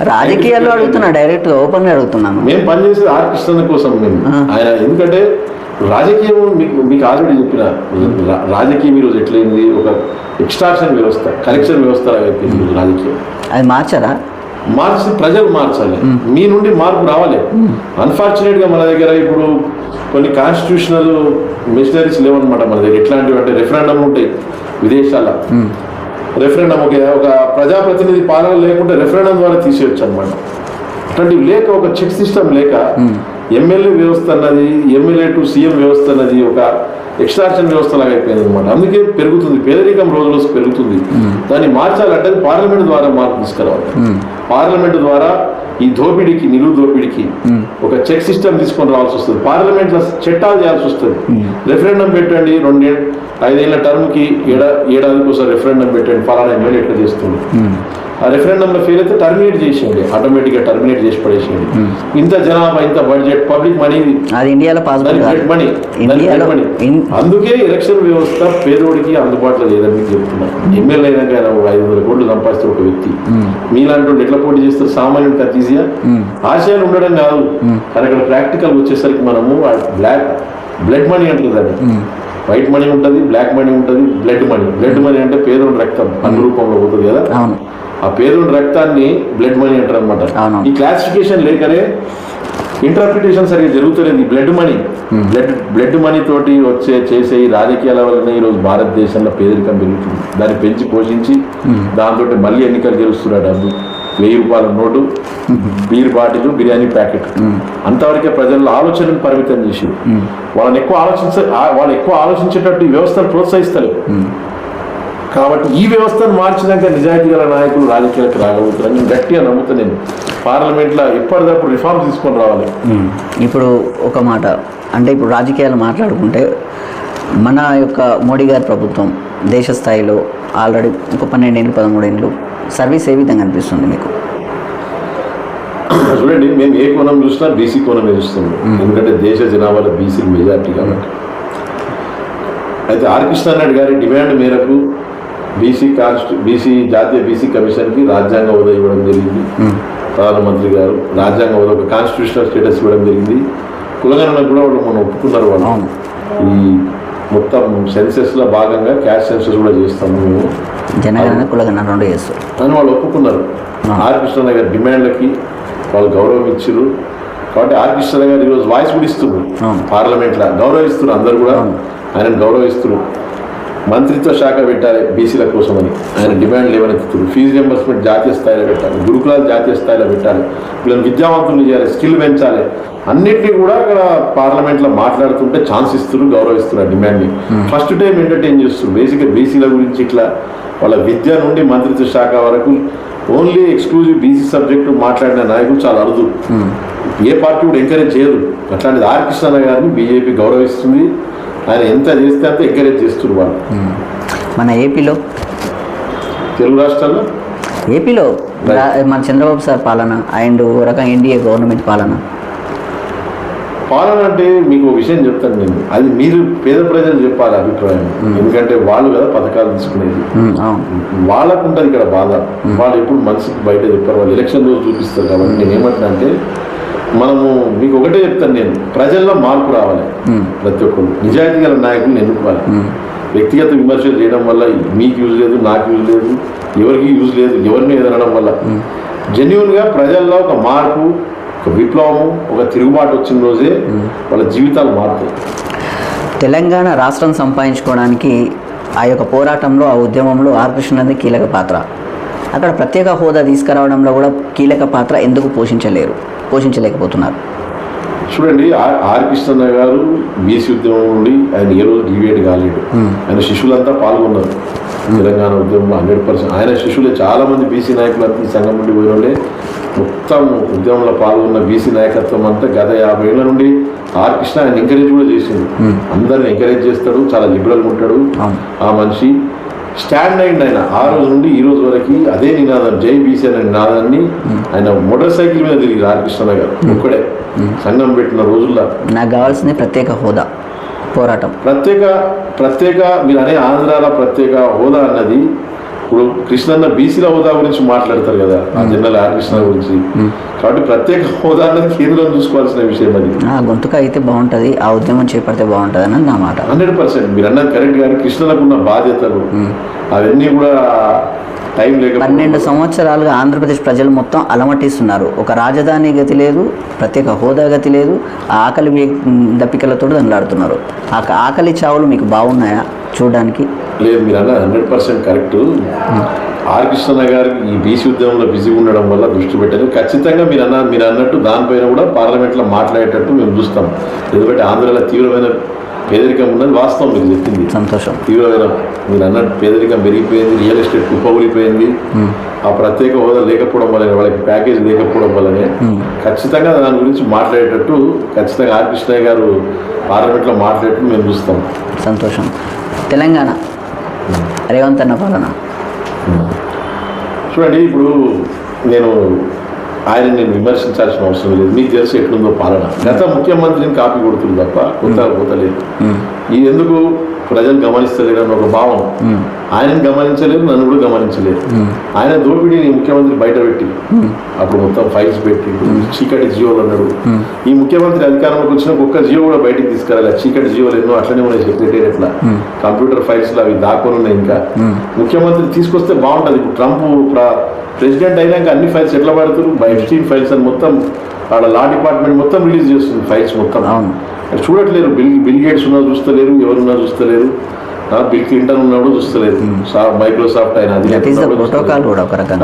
రాజకీయాల్లో అడుగుతున్నా, డైరెక్ట్ ఓపెన్ గా అడుగుతున్నాను. మేము పనిచేసేది ఆర్ కృష్ణ కోసం. మేము ఆయన ఎందుకంటే రాజకీయం మీకు ఆల్రెడీ చెప్పిన, రాజకీయం ఈరోజు ఎట్లయింది, ఒక ఎక్స్ట్రాక్షన్ వ్యవస్థ, కలెక్షన్ వ్యవస్థ అయిపోయింది రాజకీయం. అది మార్చారా? మార్చి ప్రజలు మార్చాలి, మీ నుండి మార్పు రావాలి. అన్ఫార్చునేట్ గా మన దగ్గర ఇప్పుడు కొన్ని కాన్స్టిట్యూషనల్ మిషనరీస్ లేవన్నమాట మన దగ్గర. ఎట్లాంటివి అంటే రెఫరెండం ఉంటాయి విదేశాల. రెఫరెండం ఒక ప్రజాప్రతినిధి పాలన లేకుంటే రెఫరెండం ద్వారా తీసేయచ్చు అనమాట. అట్లాంటివి లేక, ఒక చెక్ సిస్టమ్ లేక ఎమ్మెల్యే వ్యవస్థ అన్నది, ఎమ్మెల్యే టు సీఎం వ్యవస్థ అన్నది ఒక ఎక్స్ట్రాక్షన్ వ్యవస్థ లాగా అయిపోయింది అనమాట. అందుకే పెరుగుతుంది పేదరికం, రోజు రోజు పెరుగుతుంది. దాన్ని మార్చాలంటే పార్లమెంట్ ద్వారా మార్పు తీసుకురావాలి. పార్లమెంట్ ద్వారా ఈ దోపిడీకి, నిలువు దోపిడీకి ఒక చెక్ సిస్టమ్ తీసుకొని రావాల్సి వస్తుంది. పార్లమెంట్ లో చట్టాలు చేయాల్సి వస్తుంది. రెఫరెండం పెట్టండి, 5 ఏళ్ల టర్మ్కి ఏడాదికి ఒకసారి రెఫరెండం పెట్టండి, ఫలానా ఎమ్మెల్యే ఎట్లా చేస్తుంది. ఆ రెఫరెండంలో ఫెయిల్ అయితే టర్మినేట్ చేసేయండి, ఆటోమేటిక్గా టర్మినేట్ చేసి పడేసేయండి. ఇంత జనాభా, ఇంత బడ్జెట్, పబ్లిక్ మనీ, అది ఇండియాలో మనీ. అందుకే ఎలక్షన్ వ్యవస్థ పేదోడికి అందుబాటులో లేదని మీకు చెప్తున్నాను. ఎమ్మెల్యే అయినాక 500 కోట్లు సంపాదిస్తే ఒక వ్యక్తి, మీలాంటి వాళ్ళు ఎట్లా పోటీ చేస్తారు? సామాన్యుడికి అంత ఈజీగా? ఆశయాలు ఉండడం కాదు, కానీ అక్కడ ప్రాక్టికల్ వచ్చేసరికి మనము బ్లడ్ మనీ అంటారు దాన్ని. వైట్ మనీ ఉంటుంది, బ్లాక్ మనీ ఉంటుంది, బ్లడ్ మనీ అంటే పేదోడి రక్తం అన్ని రూపంలో పోతుంది కదా, ఆ పేదోడి రక్తాన్ని బ్లడ్ మనీ అంటారు అనమాట. ఈ క్లాసిఫికేషన్ లేకనే ఇంటర్ప్రిటేషన్ సరిగ్గా జరుగుతలేదు. ఈ బ్లడ్ మనీ తోటి చేసే ఈ రాజకీయాల వల్లనే ఈరోజు భారతదేశంలో పేదరికం పెరుగుతుంది. దాన్ని పెంచి పోషించి దాంతో మళ్ళీ ఎన్నికలు గెలుస్తున్నాడు. డబ్బు 1000 రూపాయల note, beer bottle, biryani packet, అంతవరకే ప్రజల ఆలోచనను పరిమితం చేసి వాళ్ళు ఎక్కువ ఆలోచించేటట్టు ఈ వ్యవస్థను ప్రోత్సహిస్తారు. కాబట్టి ఈ వ్యవస్థను మార్చినాక నిజాయితీ గల నాయకులు రాజకీయాలకు రాగలుగుతారని నేను గట్టిగా నమ్ముతాను. నేను పార్లమెంట్లో ఎప్పటికప్పుడు రిఫార్మ్స్ తీసుకొని రావాలి. ఇప్పుడు ఒక మాట అంటే, ఇప్పుడు రాజకీయాలు మాట్లాడుకుంటే మన యొక్క మోడీ గారి ప్రభుత్వం దేశ స్థాయిలో ఆల్రెడీ ఒక 12 ఏళ్ళు 13 ఏళ్ళు సర్వీస్ ఏ విధంగా అనిపిస్తుంది మీకు? చూడండి, మేము ఏ కోణం చూసినా బీసీ కోణమే చూస్తున్నాం. ఎందుకంటే దేశ జనాభాలో బీసీలు మెజార్టీ కాబట్టి. అయితే ఆర్ కృష్ణారెడ్డి గారి డిమాండ్ మేరకు బీసీ జాతీయ బీసీ కమిషన్కి రాజ్యాంగ హోదా ఇవ్వడం జరిగింది. ప్రధానమంత్రి గారు రాజ్యాంగ హోదా, ఒక కాన్స్టిట్యూషనల్ స్టేటస్ ఇవ్వడం జరిగింది. కులగణనకు కూడా వాళ్ళు మనం ఒప్పుకున్నారు. వాళ్ళు ఈ మొత్తం సెన్సెస్లో భాగంగా క్యాస్ట్ సెన్సెస్ కూడా చేస్తాము మేము, జనగణన కులగణన 2 చేస్తారు అని వాళ్ళు ఒప్పుకున్నారు. ఆర్ కృష్ణారెడ్డి గారి డిమాండ్లకి వాళ్ళు గౌరవం ఇచ్చారు. కాబట్టి ఆర్ కృష్ణారెడ్డి గారు ఈరోజు వాయిస్ కూడా ఇస్తున్నారు పార్లమెంట్లో, గౌరవిస్తున్నారు. అందరు కూడా ఆయనను గౌరవిస్తున్నారు. మంత్రిత్వ శాఖ పెట్టాలి బీసీల కోసమని ఆయన డిమాండ్లు లేవనెత్తుతున్నారు. ఫీజు రియంబర్స్మెంట్ జాతీయ స్థాయిలో పెట్టాలి, గురుకులాలు జాతీయ స్థాయిలో పెట్టాలి, వీళ్ళని విద్యావంతులు చేయాలి, స్కిల్ పెంచాలి, అన్నింటినీ కూడా అక్కడ పార్లమెంట్లో మాట్లాడుతుంటే ఛాన్స్ ఇస్తున్నారు, గౌరవిస్తున్నారు. డిమాండ్ని ఫస్ట్ టైం ఎంటర్టైన్ చేస్తున్నారు. బేసిక్గా బీసీల గురించి ఇట్లా వాళ్ళ విద్య నుండి మంత్రిత్వ శాఖ వరకు ఓన్లీ ఎక్స్క్లూజివ్ బీసీ సబ్జెక్టు మాట్లాడిన నాయకులు చాలా అరుదు. ఏ పార్టీ కూడా ఎంకరేజ్ చేయదు. అట్లాంటిది ఆర్ కృష్ణ గారిని బీజేపీ గౌరవిస్తుంది. ఆయన ఎంత చేస్తే అంత ఎంకరేజ్ చేస్తున్నారు వాళ్ళు. మన ఏపీలో, తెలుగు రాష్ట్రాల్లో, ఏపీలో మన చంద్రబాబు సార్ పాలన అండ్ రకంగా ఎన్డీఏ గవర్నమెంట్ పాలన అంటే మీకు విషయం చెప్తాను నేను. అది మీరు పేద ప్రజలు చెప్పాలి అభిప్రాయం. ఎందుకంటే వాళ్ళు కదా పథకాలు తీసుకునేది, వాళ్ళకు ఉంటుంది ఇక్కడ బాధ. వాళ్ళు ఎప్పుడు మనసుకు బయట చెప్పారు, వాళ్ళు ఎలక్షన్ రోజు చూపిస్తారు. కాబట్టి నేను ఏమంటున్నా అంటే, మనము మీకు ఒకటే చెప్తాను నేను, ప్రజల్లో మార్పు రావాలి. ప్రతి ఒక్కరు నిజాయితీ గల నాయకులను ఎన్నుకోవాలి. వ్యక్తిగత విమర్శలు చేయడం వల్ల మీకు యూజ్ లేదు, నాకు యూజ్ లేదు, ఎవరికి యూజ్ లేదు, ఎవరిని ఎదనడం వల్ల జెన్యున్గా ప్రజల్లో ఒక మార్పు, ఒక విప్లవము, ఒక తిరుగుబాటు వచ్చిన రోజే వాళ్ళ జీవితాలు మారుతాయి. తెలంగాణ రాష్ట్రం సంపాదించుకోవడానికి ఆ యొక్క పోరాటంలో, ఆ ఉద్యమంలో ఆర్ కృష్ణది కీలక పాత్ర. అక్కడ ప్రత్యేక హోదా తీసుకురావడంలో కూడా కీలక పాత్ర ఎందుకు పోషించలేకపోతున్నారు? చూడండి, ఆర్ కృష్ణ గారు బీసీ ఉద్యమం నుండి ఆయన ఏ రోజు డివేట్ కాలేడు. ఆయన శిష్యులంతా పాల్గొన్నారు తెలంగాణ ఉద్యమంలో 100%. ఆయన శిష్యులే చాలామంది బీసీ నాయకులు ఈ సంఘం నుండి పోయిన మొత్తం ఉద్యమంలో పాల్గొన్న బీసీ నాయకత్వం అంతా గత 50 ఏళ్ల నుండి ఆర్ కృష్ణ ఆయన ఎంకరేజ్ కూడా చేసిండు. అందరిని ఎంకరేజ్ చేస్తాడు, చాలా లిబరల్గా ఉంటాడు ఆ మనిషి. స్టాండ్ అయింది ఆయన ఆ రోజు నుండి ఈ రోజు వరకు అదే నినాదం, జై బీసీ అనే నినాదాన్ని ఆయన మోటార్ సైకిల్ మీద తిరిగి ఆర్ కృష్ణ గారు ఒక్కడే సంఘం పెట్టిన రోజుల్లో. నాకు కావాల్సింది ప్రత్యేక హోదా పోరాటం. ప్రత్యేక మీరు అనే ఆంధ్రాల ప్రత్యేక హోదా అన్నది, ఇప్పుడు కృష్ణన్న బీసీల హోదా గురించి మాట్లాడతారు కదా ఆ జనరల్ ఆర్ కృష్ణ గురించి. కాబట్టి ప్రత్యేక హోదా అన్నది కేంద్రం చూసుకోవాల్సిన విషయం. అది గొంతుక అయితే బాగుంటుంది, ఆ ఉద్యమం చేపడితే బాగుంటుంది అన్నది నా మాట. 100% మీరు అన్నది కరెక్ట్. కానీ కృష్ణలకు ఉన్న బాధ్యతలు అవన్నీ కూడా టైం లేక 12 సంవత్సరాలుగా ఆంధ్రప్రదేశ్ ప్రజలు మొత్తం అలమటిస్తున్నారు. ఒక రాజధాని గతి లేదు, ప్రత్యేక హోదా గతి లేదు, ఆకలి దప్పికలతో దండలాడుతున్నారు. ఆ ఆకలి చావులు మీకు బాగున్నాయా చూడడానికి? లేదు, మీరు అన్న 100% కరెక్ట్. ఆర్ కృష్ణ గారు ఈ బీసీ ఉద్యమంలో బిజీ ఉండడం వల్ల దృష్టి పెట్టారు. ఖచ్చితంగా మీరు అన్నట్టు దానిపైన కూడా పార్లమెంట్లో మాట్లాడేటట్టు మేము చూస్తాం. ఎందుకంటే ఆంధ్రాలో తీవ్రమైన పేదరికం ఉన్నది వాస్తవం, మీరు చెప్పింది సంతోషం. తీవ్రమైన మీరు అన్నట్టు పేదరికం పెరిగిపోయింది, రియల్ ఎస్టేట్ కుప్పగూలిపోయింది. ఆ ప్రత్యేక హోదా లేకపోవడం వల్లనే, వాళ్ళకి ప్యాకేజ్ లేకపోవడం వల్లనే ఖచ్చితంగా దాని గురించి మాట్లాడేటట్టు ఖచ్చితంగా ఆర్ కృష్ణయ్య గారు పార్లమెంట్లో మాట్లాడేటట్టు మేము చూస్తాం. సంతోషం. తెలంగాణ రేవంత్ అన్న పాలన. చూడండి, ఇప్పుడు నేను నేను విమర్శించాల్సిన అవసరం లేదు. మీకు తెలిసి ఎట్లుందో పాలన. గత ముఖ్యమంత్రిని కాపీ కొడుతుంది తప్ప కొత్త పోతలేదు. ఇది ఎందుకు ప్రజలు గమనిస్తలేరు అని ఒక భావం. ఆయనను గమనించలేరు, నన్ను కూడా గమనించలేరు. ఆయన దోపిడీని ముఖ్యమంత్రి బయట పెట్టి అప్పుడు మొత్తం ఫైల్స్ పెట్టి చీకటి జియోలు అన్నాడు. ఈ ముఖ్యమంత్రి అధికారంలోకి వచ్చిన ఒక్క జియో కూడా బయటికి తీసుకురాలి. చీకటి జియోలు ఎన్నో అట్లనే ఉన్నాయి సెక్రటేరియట్లా, కంప్యూటర్ ఫైల్స్ లో అవి దాక్కుని ఉన్నాయి. ఇంకా ముఖ్యమంత్రి తీసుకొస్తే బాగుంటుంది. ఇప్పుడు ట్రంప్ ప్రెసిడెంట్ అయినాక అన్ని ఫైల్స్ ఎట్లా పడుతున్నారు, ఎఫ్స్టీన్ ఫైల్స్ అని మొత్తం ఆడ లా డిపార్ట్మెంట్ మొత్తం రిలీజ్ చేస్తుంది ఫైల్స్ మొత్తం. చూడట్లేరు. బిల్ గేట్స్ ఉన్నా చూస్తలేరు, ఎవరున్నా చూస్తలేరు, బిల్ క్లింటన్ ఉన్నాడు చూస్తలేరు, మైక్రోసాఫ్ట్ అయినా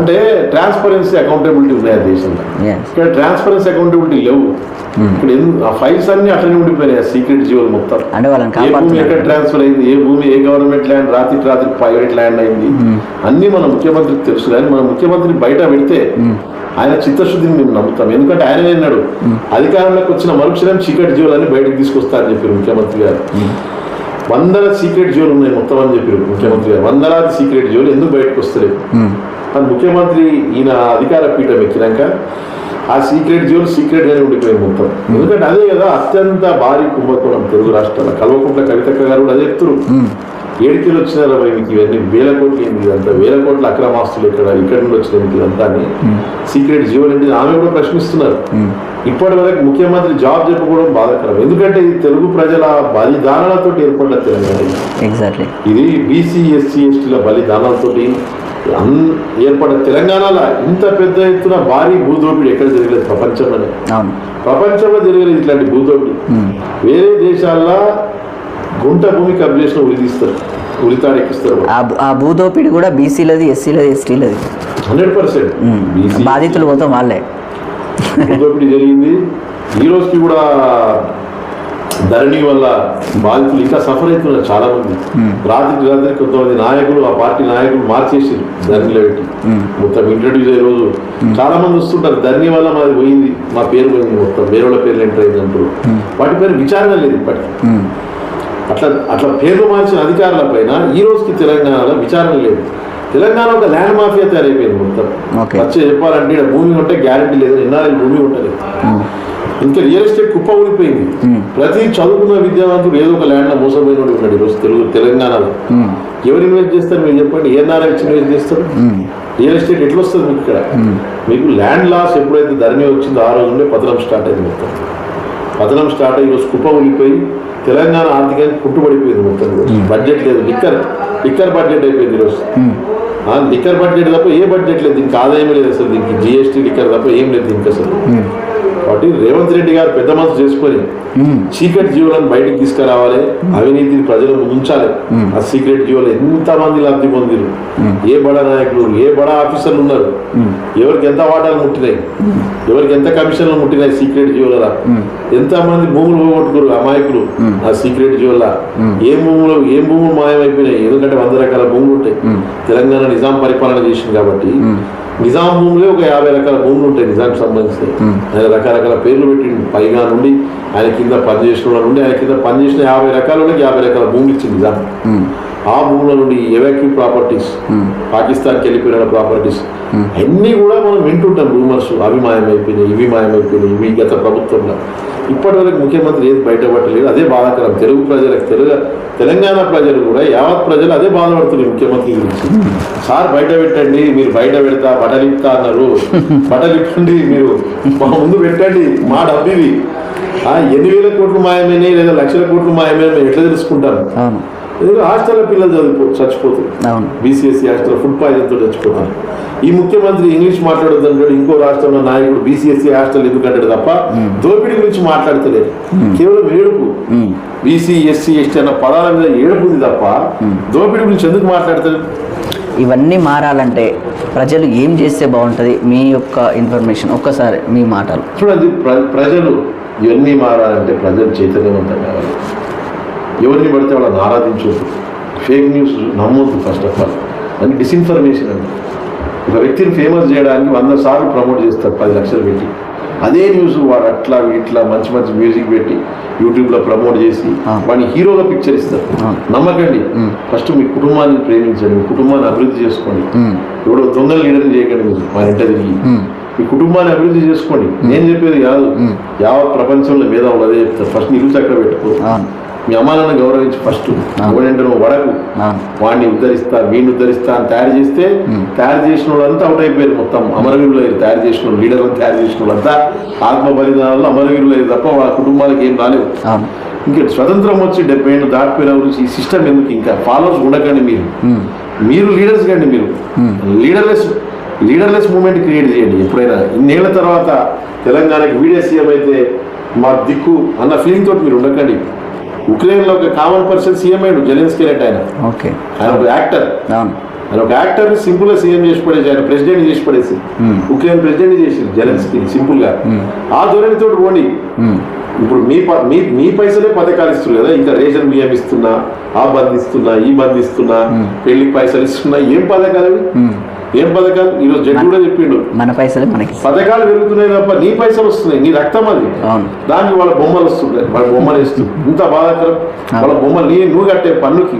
అంటే ట్రాన్స్పరెన్సీ అకౌంటబిలిటీ ఉన్నాయి ఆ దేశంలో. ఇక్కడ ట్రాన్స్పరెన్సీ అకౌంటబిలిటీ లేవు. ఇక్కడ ఆ ఫైల్స్ అన్ని అట్లనే ఉండిపోయినాయి. సీక్రెట్ జీవోలు మొత్తం ఏ భూమి ఎక్కడ ట్రాన్స్ఫర్ అయింది, ఏ భూమి ఏ గవర్నమెంట్ ల్యాండ్ రాత్రి ప్రైవేట్ ల్యాండ్ అయింది అన్ని మన ముఖ్యమంత్రికి తెలుసు. కానీ మన ముఖ్యమంత్రి బయట పెడితే ఆయన చిత్తశుద్ధిని మేము నమ్ముతాం. ఎందుకంటే ఆయన అన్నాడు అధికారంలోకి వచ్చిన మరుక్షణం చీకటి జీవులన్నీ బయటకు తీసుకొస్తారని చెప్పారు ముఖ్యమంత్రి గారు. 100 సీక్రెట్ జీవులు ఉన్నాయి మొత్తం అని చెప్పారు ముఖ్యమంత్రి గారు. 100 సీక్రెట్ జీవులు ఎందుకు బయటకు వస్తలేవు అని ముఖ్యమంత్రి ఈయన అధికార పీఠం ఎక్కినాక ఆ సీక్రెట్ జీవులు సీక్రెట్ గానే ఉండిపోయింది మొత్తం. ఎందుకంటే అదే కదా అత్యంత భారీ కుంభకోణం తెలుగు రాష్ట్రాల. కల్వకుంట్ల కవితక్క గారు కూడా అదే చెప్తారు. 7 కిలో వచ్చినారా మీకు ఇవన్నీ, వేల కోట్లు ఏంటి ఇదంతా, వేల కోట్ల అక్రమాస్తులు ఇక్కడ నుండి వచ్చినాయి ఇదంతా అని సీక్రెట్ జీవోలు ఏంటి ఆమె కూడా ప్రశ్నిస్తున్నారు. ఇప్పటి వరకు ముఖ్యమంత్రి జాబ్ చెప్పుకోవడం బాధాకరం. ఎందుకంటే ఇది తెలుగు ప్రజల బలిదానాలతో ఏర్పడ్డ తెలంగాణ. ఎగ్జాక్ట్లీ ఇది బీసీ ఎస్సీ ఎస్టీల బలిదానాలతో ఏర్పడ్డ తెలంగాణలో ఇంత పెద్ద ఎత్తున భారీ భూదోపిడి ఎక్కడ జరగలేదు ప్రపంచంలోనే. ప్రపంచంలో జరగలేదు ఇట్లాంటి భూదోపిడి. వేరే దేశాల్లో గుంట భూమి కబ్జేషన్ ఉరిదీస్తారు, ఉరితాడెక్కిస్తారు. ఆ భూదోపిడి కూడా బీసీలది, ఎస్సీలది, ఎస్టీలది 100%. బాధితులు మొత్తం వాళ్ళే. భూదోపిడి జరిగింది. ఈ రోజుకి కూడా ధరణి వల్ల బాధితులు ఇంకా సఫర్ అవుతున్నారు చాలా మంది. రాత్రికి కొంతమంది నాయకులు, ఆ పార్టీ నాయకులు మార్చేసారు ధరణిలో పెట్టి మొత్తం ఇంట్రడ్యూస్ అయ్యే రోజు చాలా మంది వస్తుంటారు. ధరణి వల్ల మాది పోయింది, మా పేరు పోయింది, మొత్తం వేరే వాళ్ళ పేర్లు ఎంటర్ అయింది అంటారు. వాటి పేరు విచారణ లేదు ఇప్పటికి. అట్లా పేర్లు మార్చిన అధికారుల పైన ఈ రోజుకి తెలంగాణలో విచారణ లేదు. తెలంగాణ ఒక ల్యాండ్ మాఫియా తయారైపోయింది మొత్తం. వచ్చే చెప్పాలంటే ఇక్కడ భూమి ఉంటే గ్యారెంటీ లేదు, ఎన్ఆర్ఐ భూమి ఉంటుంది. ఇంకా రియల్ ఎస్టేట్ కుప్ప ఊడిపోయింది. ప్రతి చదువుకున్న విద్యావంతుడు ఏదో ఒక ల్యాండ్ లో మోసపోయిన ఉన్నాడు ఈరోజు తెలంగాణలో. ఎవరు ఇన్వెస్ట్ చేస్తారు మీరు చెప్పండి? ఎన్ఆర్ఐ ఇన్వెస్ట్ చేస్తారు? రియల్ ఎస్టేట్ ఎట్లా వస్తుంది మీకు ఇక్కడ? మీకు ల్యాండ్ లాస్ ఎప్పుడైతే ధరణి వచ్చిందో ఆ రోజు నుండి పతనం స్టార్ట్ అయింది మొత్తం. పతనం స్టార్ట్ అయ్యి ఈరోజు కుప్ప ఊడిపోయి తెలంగాణ ఆర్థికంగా కుట్టుబడిపోయింది మొత్తం. బడ్జెట్ లేదు, లిక్కర్ బడ్జెట్ అయిపోయింది ఈరోజు. లిక్కర్ బడ్జెట్ తప్ప ఏ బడ్జెట్ లేదు, దీనికి ఆదాయమే లేదు అసలు. దీనికి జిఎస్టీ లిక్కర్ తప్ప ఏం లేదు దీనికి అసలు. కాబట్టి రేవంత్ రెడ్డి గారు పెద్ద మనసు చేసుకొని సీక్రెట్ జీవులను బయటకు తీసుకురావాలి, అవినీతిని ప్రజలు ఉంచాలి. ఆ సీక్రెట్ జీవులు ఎంతమంది లబ్ధి పొందిరు, ఏ బడా నాయకులు, ఏ బడా ఆఫీసర్లు ఉన్నారు, ఎవరికి ఎంత వాటాలు ముట్టినాయి, ఎవరికి ఎంత కమిషన్లు ముట్టినాయి సీక్రెట్ జీవుల, ఎంతమంది భూములు పోగొట్టుకోరు అమాయకులు ఆ సీక్రెట్ జీవుల. ఏం భూములు మాయమైపోయినాయి. ఎందుకంటే 100 రకాల భూములు ఉంటాయి. తెలంగాణ నిజాం పరిపాలన చేసింది కాబట్టి నిజాం భూములే ఒక 50 రకాల భూములు ఉంటాయి నిజాంకి సంబంధించి. ఆయన రకరకాల పేర్లు పెట్టి పైగా నుండి ఆయన కింద పనిచేసిన వాళ్ళ నుండి ఆయన కింద పనిచేసిన 50 రకాల 50 రకాల భూములు ఇచ్చింది నిజాం. ఆ భూముల నుండి ఎవాక్యూ ప్రాపర్టీస్, పాకిస్తాన్కి వెళ్ళిపోయిన ప్రాపర్టీస్ అన్నీ కూడా మనం వింటుంటాం రూమర్స్. అవి మాయమైపోయినాయి, ఇవి మాయమైపోయినాయి, ఇవి గత ప్రభుత్వంలో. ఇప్పటి వరకు ముఖ్యమంత్రి ఏది బయటపడలేదు. అదే బాధాకరం. తెలుగు ప్రజలకు, తెలంగాణ ప్రజలు కూడా యావత్ ప్రజలు అదే బాధపడుతున్నారు ముఖ్యమంత్రి గురించి. సార్ బయట పెట్టండి, మీరు బయట పెడతా బట్టలిప్తా అన్నారు, బట్టలిప్పండి, మీరు మా ముందు పెట్టండి, మా డబ్బివి. 8,000 కోట్లు మాయమైనాయి లేదా లక్షల కోట్లు మాయమైనా మేము ఎట్లా తెలుసుకుంటాం? ఎందుకంటే హాస్టల్లో పిల్లలు చచ్చిపోతారు. బీసీఎస్సీ హాస్టల్ ఫుడ్ పాయిజన్తో చచ్చిపోతారు. ఈ ముఖ్యమంత్రి ఇంగ్లీష్ మాట్లాడొద్దంటాడు, ఇంకో రాష్ట్రంలో నాయకుడు బీసీఎస్సీ హాస్టల్ ఎందుకంటాడు తప్ప దోపిడీ గురించి మాట్లాడతలేదు. కేవలం ఏడుపు. బీసీ ఎస్సీ ఎస్టీ అన్న పదాల మీద ఏడుపు ఉంది తప్ప దోపిడీ గురించి ఎందుకు మాట్లాడతాడు? ఇవన్నీ మారాలంటే ప్రజలు ఏం చేస్తే బాగుంటుంది? మీ యొక్క ఇన్ఫర్మేషన్ ఒక్కసారి మీ మాటలు చూడండి. ప్రజలు ఇవన్నీ మారాలంటే ప్రజలు చైతన్యవంతం కావాలి. ఎవరిని పడితే వాళ్ళని ఆరాధించవద్దు, ఫేక్ న్యూస్ నమ్మొద్దు. ఫస్ట్ ఆఫ్ ఆల్ అని డిస్ఇన్ఫర్మేషన్ అండి. ఒక వ్యక్తిని ఫేమస్ చేయడానికి 100 సార్లు ప్రమోట్ చేస్తారు 10 లక్షలు పెట్టి. అదే న్యూస్ వాడు అట్లా ఇట్లా మంచి మంచి మ్యూజిక్ పెట్టి యూట్యూబ్లో ప్రమోట్ చేసి వాడిని హీరోగా పిక్చర్ ఇస్తారు. నమ్మకండి. ఫస్ట్ మీ కుటుంబాన్ని ప్రేమించండి, మీ కుటుంబాన్ని అభివృద్ధి చేసుకోండి. ఎవడో దొంగలు లీడర్ని చేయకండి. మీరు మన ఇంట తిరిగి మీ కుటుంబాన్ని అభివృద్ధి చేసుకోండి. నేను చెప్పేది కాదు, యావత్ ప్రపంచంలో మేధావులు అదే చెప్తారు. ఫస్ట్ నిలువు చక్ర పెట్టుకో, మీ అమ్మానాన్ని గౌరవించి ఫస్ట్. ఎవడంటే నువ్వు వడకు, వాడిని ఉద్ధరిస్తా వీడిని ఉద్ధరిస్తా అని తయారు చేస్తే తయారు చేసిన వాళ్ళంతా అవుట్ అయిపోయారు. మొత్తం అమరవీరులు అయ్యారు. తయారు చేసిన వాళ్ళు, లీడర్లను తయారు చేసిన వాళ్ళంతా ఆత్మ బలిదానాల్లో అమరవీరులు అయ్యారు తప్ప వాళ్ళ కుటుంబాలకు ఏం రాలేవు. ఇంకా స్వతంత్రం వచ్చి 70 ఏళ్ళు దాటిపోయిన గురించి ఈ సిస్టమ్ ఎందుకు? ఇంకా ఫాలోవర్స్ ఉండకండి. మీరు లీడర్స్ కండి. మీరు లీడర్లెస్ మూమెంట్ క్రియేట్ చేయండి. ఎప్పుడైనా ఇన్నేళ్ల తర్వాత తెలంగాణకి వీడియో సీఎం అయితే మా దిక్కు అన్న ఫీలింగ్ తోటి మీరు ఉండకండి. ఉక్రెయిన్లో ఒక కామన్ పర్సన్ సీఎం అయ్యాడు, జెలెన్స్కీ అంటే ఆయన ఒక యాక్టర్. ఆయన ఒక యాక్టర్ సింపుల్ గా సీఎం చేసి పడేసి, ఆయన ప్రెసిడెంట్ చేసి పడేసి ఉక్రెయిన్ ప్రెసిడెంట్ చేసి జెలెన్స్కీ సింపుల్ గా. ఆ ధోరణితో పోండి. ఇప్పుడు మీ పైసలే పథకాలు ఇస్తున్నారు కదా, ఇంకా రేషన్ బియ్యం ఇస్తున్నా, ఆ బంద్ ఇస్తున్నా, ఈ బంద్ ఇస్తున్నా, పెళ్లికి పైసలు ఇస్తున్నా, ఏం పథకాలు? ఏం పథకాలు? ఈరోజు జడ్జి కూడా చెప్పిండు, మన పైసలు మనకి పథకాలు పెరుగుతున్నాయి తప్ప నీ పైసలు వస్తున్నాయి, నీ రక్తం అది. దానికి వాళ్ళ బొమ్మలు వస్తున్నాయి, వాళ్ళ బొమ్మలు వేస్తూ ఇంత బాధాకరం. వాళ్ళ బొమ్మలు నువ్వు కట్టే పన్నుకి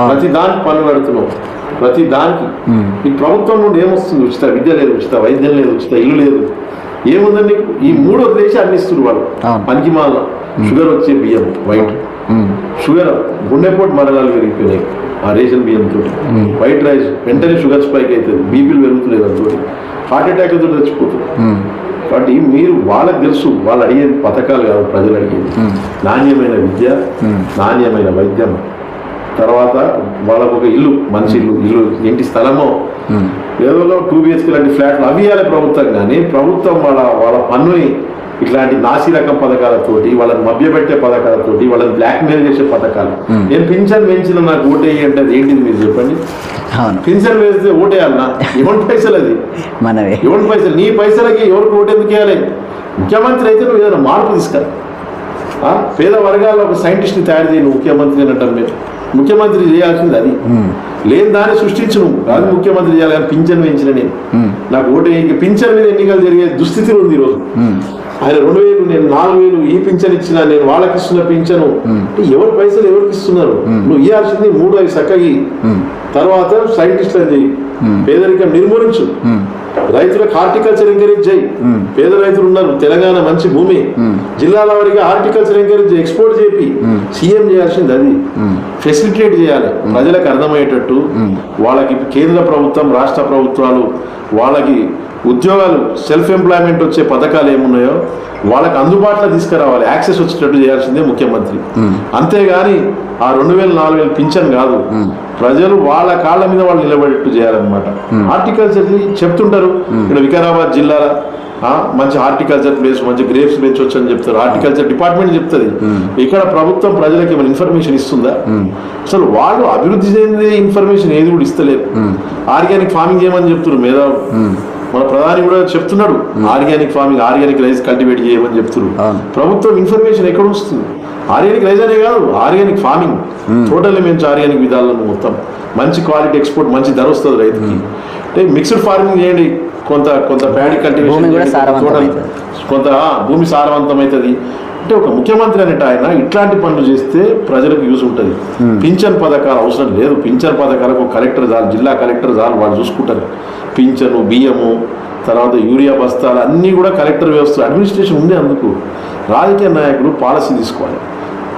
ప్రతి దానికి పన్ను కడుతున్నావు. ప్రతి దానికి ఈ ప్రభుత్వం నుండి ఏమొస్తుంది? ఉచిత విద్య లేదు, ఉచిత వైద్యం లేదు, ఉచిత ఇల్లు లేదు, ఏముందండి? ఈ 3 వదిలేసి అన్ని ఇస్తున్నారు వాళ్ళు. పనికి మాల షుగర్ వచ్చే బియ్యం వైట్ షుగర్, గుండెపోటు మరణాలు పెరిగిపోయినాయి ఆ రేషన్ బియ్యంతో. వైట్ రైస్ వెంటనే షుగర్ స్పైక్ అవుతుంది, బీపీలు పెరుగుతున్నాయి, దాంతో హార్ట్ అటాక్ తో చచ్చిపోతుంది. కాబట్టి మీరు వాళ్ళకి తెలుసు, వాళ్ళు అడిగేది పథకాలు కాదు, ప్రజలు అడిగేది నాణ్యమైన విద్య, నాణ్యమైన వైద్యం, తర్వాత వాళ్ళకు ఒక ఇల్లు, మంచి ఇల్లు ఇంటి స్థలమో ఏదో 2 BHK లాంటి ఫ్లాట్లు అవి ఇవ్వాలి ప్రభుత్వం. కానీ ప్రభుత్వం వాళ్ళ పన్నుని ఇట్లాంటి నాసి రకం పథకాలతోటి, వాళ్ళని మభ్యపెట్టే పథకాలతోటి, వాళ్ళని బ్లాక్మెయిల్ చేసే పథకాలు. నేను పింఛన్ పెంచిన నాకు ఓటేయి అంటే అది ఏంటిది మీరు చెప్పండి? పింఛన్ వేస్తే ఓటేయాలన్నా? ఎవరి పైసలు అది? ఎవరి పైసలు? నీ పైసలకి ఎవరికి ఓటేందుకు వేయాలి? ముఖ్యమంత్రి అయితే నువ్వు ఏదైనా మార్పు తీసుకురా. పేద వర్గాల్లో ఒక సైంటిస్ట్ని తయారు చేయి, నువ్వు ముఖ్యమంత్రి అని అంటారు. మీరు ముఖ్యమంత్రి చేయాల్సింది అది. లేని దాన్ని సృష్టించు నువ్వు, కాదు ముఖ్యమంత్రి చేయాలి. కానీ పింఛన్ పెంచిన నేను నాకు ఓటు పింఛన్ మీద ఎన్నికలు జరిగే దుస్థితిలో ఉంది ఈరోజు. ఆయన 2000, నేను 4000 ఈ పింఛన్ ఇచ్చినా, నేను వాళ్ళకి ఇస్తున్న పింఛను. ఎవరి పైసలు ఎవరికి ఇస్తున్నారు? నువ్వు ఇవ్వాల్సింది 3 చక్కగి. తర్వాత సైంటిస్టులు అని పేదరికం నిర్మూలించు, రైతులకు హార్టికల్చర్ ఎంకరేజ్ చేయి. పేద రైతులు ఉన్నారు, తెలంగాణ మంచి భూమి, జిల్లాల వారిగా హార్టికల్చర్ ఎంకరేజ్ చేయి, ఎక్స్పోర్ట్ చేపి. సీఎం చేయాల్సింది అది. ఫెసిలిటేట్ చేయాలి ప్రజలకు అర్థమయ్యేటట్టు. వాళ్ళకి కేంద్ర ప్రభుత్వం, రాష్ట్ర ప్రభుత్వాలు వాళ్ళకి ఉద్యోగాలు, సెల్ఫ్ ఎంప్లాయ్మెంట్ వచ్చే పథకాలు ఏమున్నాయో వాళ్ళకి అందుబాటులో తీసుకురావాలి, యాక్సెస్ వచ్చేటట్టు చేయాల్సిందే ముఖ్యమంత్రి. అంతేగాని ఆ 2000, 4000 పింఛన్ కాదు, ప్రజలు వాళ్ళ కాళ్ళ మీద వాళ్ళు నిలబడేట్టు చేయాలన్నమాట. హార్టికల్చర్ చెప్తుంటారు, ఇక్కడ వికారాబాద్ జిల్లాలో మంచి హార్టికల్చర్ ప్లేస్, మంచి గ్రేప్స్ పెంచవచ్చు అని చెప్తారు. హార్టికల్చర్ డిపార్ట్మెంట్ చెప్తుంది. ఇక్కడ ప్రభుత్వం ప్రజలకి ఏమైనా ఇన్ఫర్మేషన్ ఇస్తుందా? అసలు వాళ్ళు అభివృద్ధి చెందే ఇన్ఫర్మేషన్ ఏది కూడా ఇస్తలేదు. ఆర్గానిక్ ఫార్మింగ్ చేయమని చెప్తున్నారు మేధావులు. మన ప్రధాని కూడా చెప్తున్నాడు, organic farming, organic rice cultivate చేయమని చెప్తున్నారు. ప్రభుత్వం ఇన్ఫర్మేషన్ ఎక్కడ వస్తుంది? ఆర్గానిక్ రైస్ అనే కాదు, ఆర్గానిక్ ఫార్మింగ్ టోటల్లీ మంచి ఆర్గానిక్ విధాలను మొత్తం మంచి క్వాలిటీ ఎక్స్పోర్ట్, మంచి ధర వస్తుంది రైతుకి. అంటే మిక్స్డ్ ఫార్మింగ్ చేయండి, కొంత ప్యాడీ కల్టివేషన్, కొంత భూమి సారవంతమవుతుంది. అంటే ఒక ముఖ్యమంత్రి అనేట ఆయన ఇట్లాంటి పనులు చేస్తే ప్రజలకు యూజ్ ఉంటుంది. పింఛన్ పథకాలు అవసరం లేదు. పింఛన్ పథకాలకు కలెక్టర్ చాలు, జిల్లా కలెక్టర్ చాలు, వాళ్ళు చూసుకుంటారు. పింఛను, బియ్యము, తర్వాత యూరియా బస్తాలు అన్నీ కూడా కలెక్టర్ వ్యవస్థ, అడ్మినిస్ట్రేషన్ ఉంది. అందుకు రాజకీయ నాయకులు పాలసీ తీసుకోవాలి.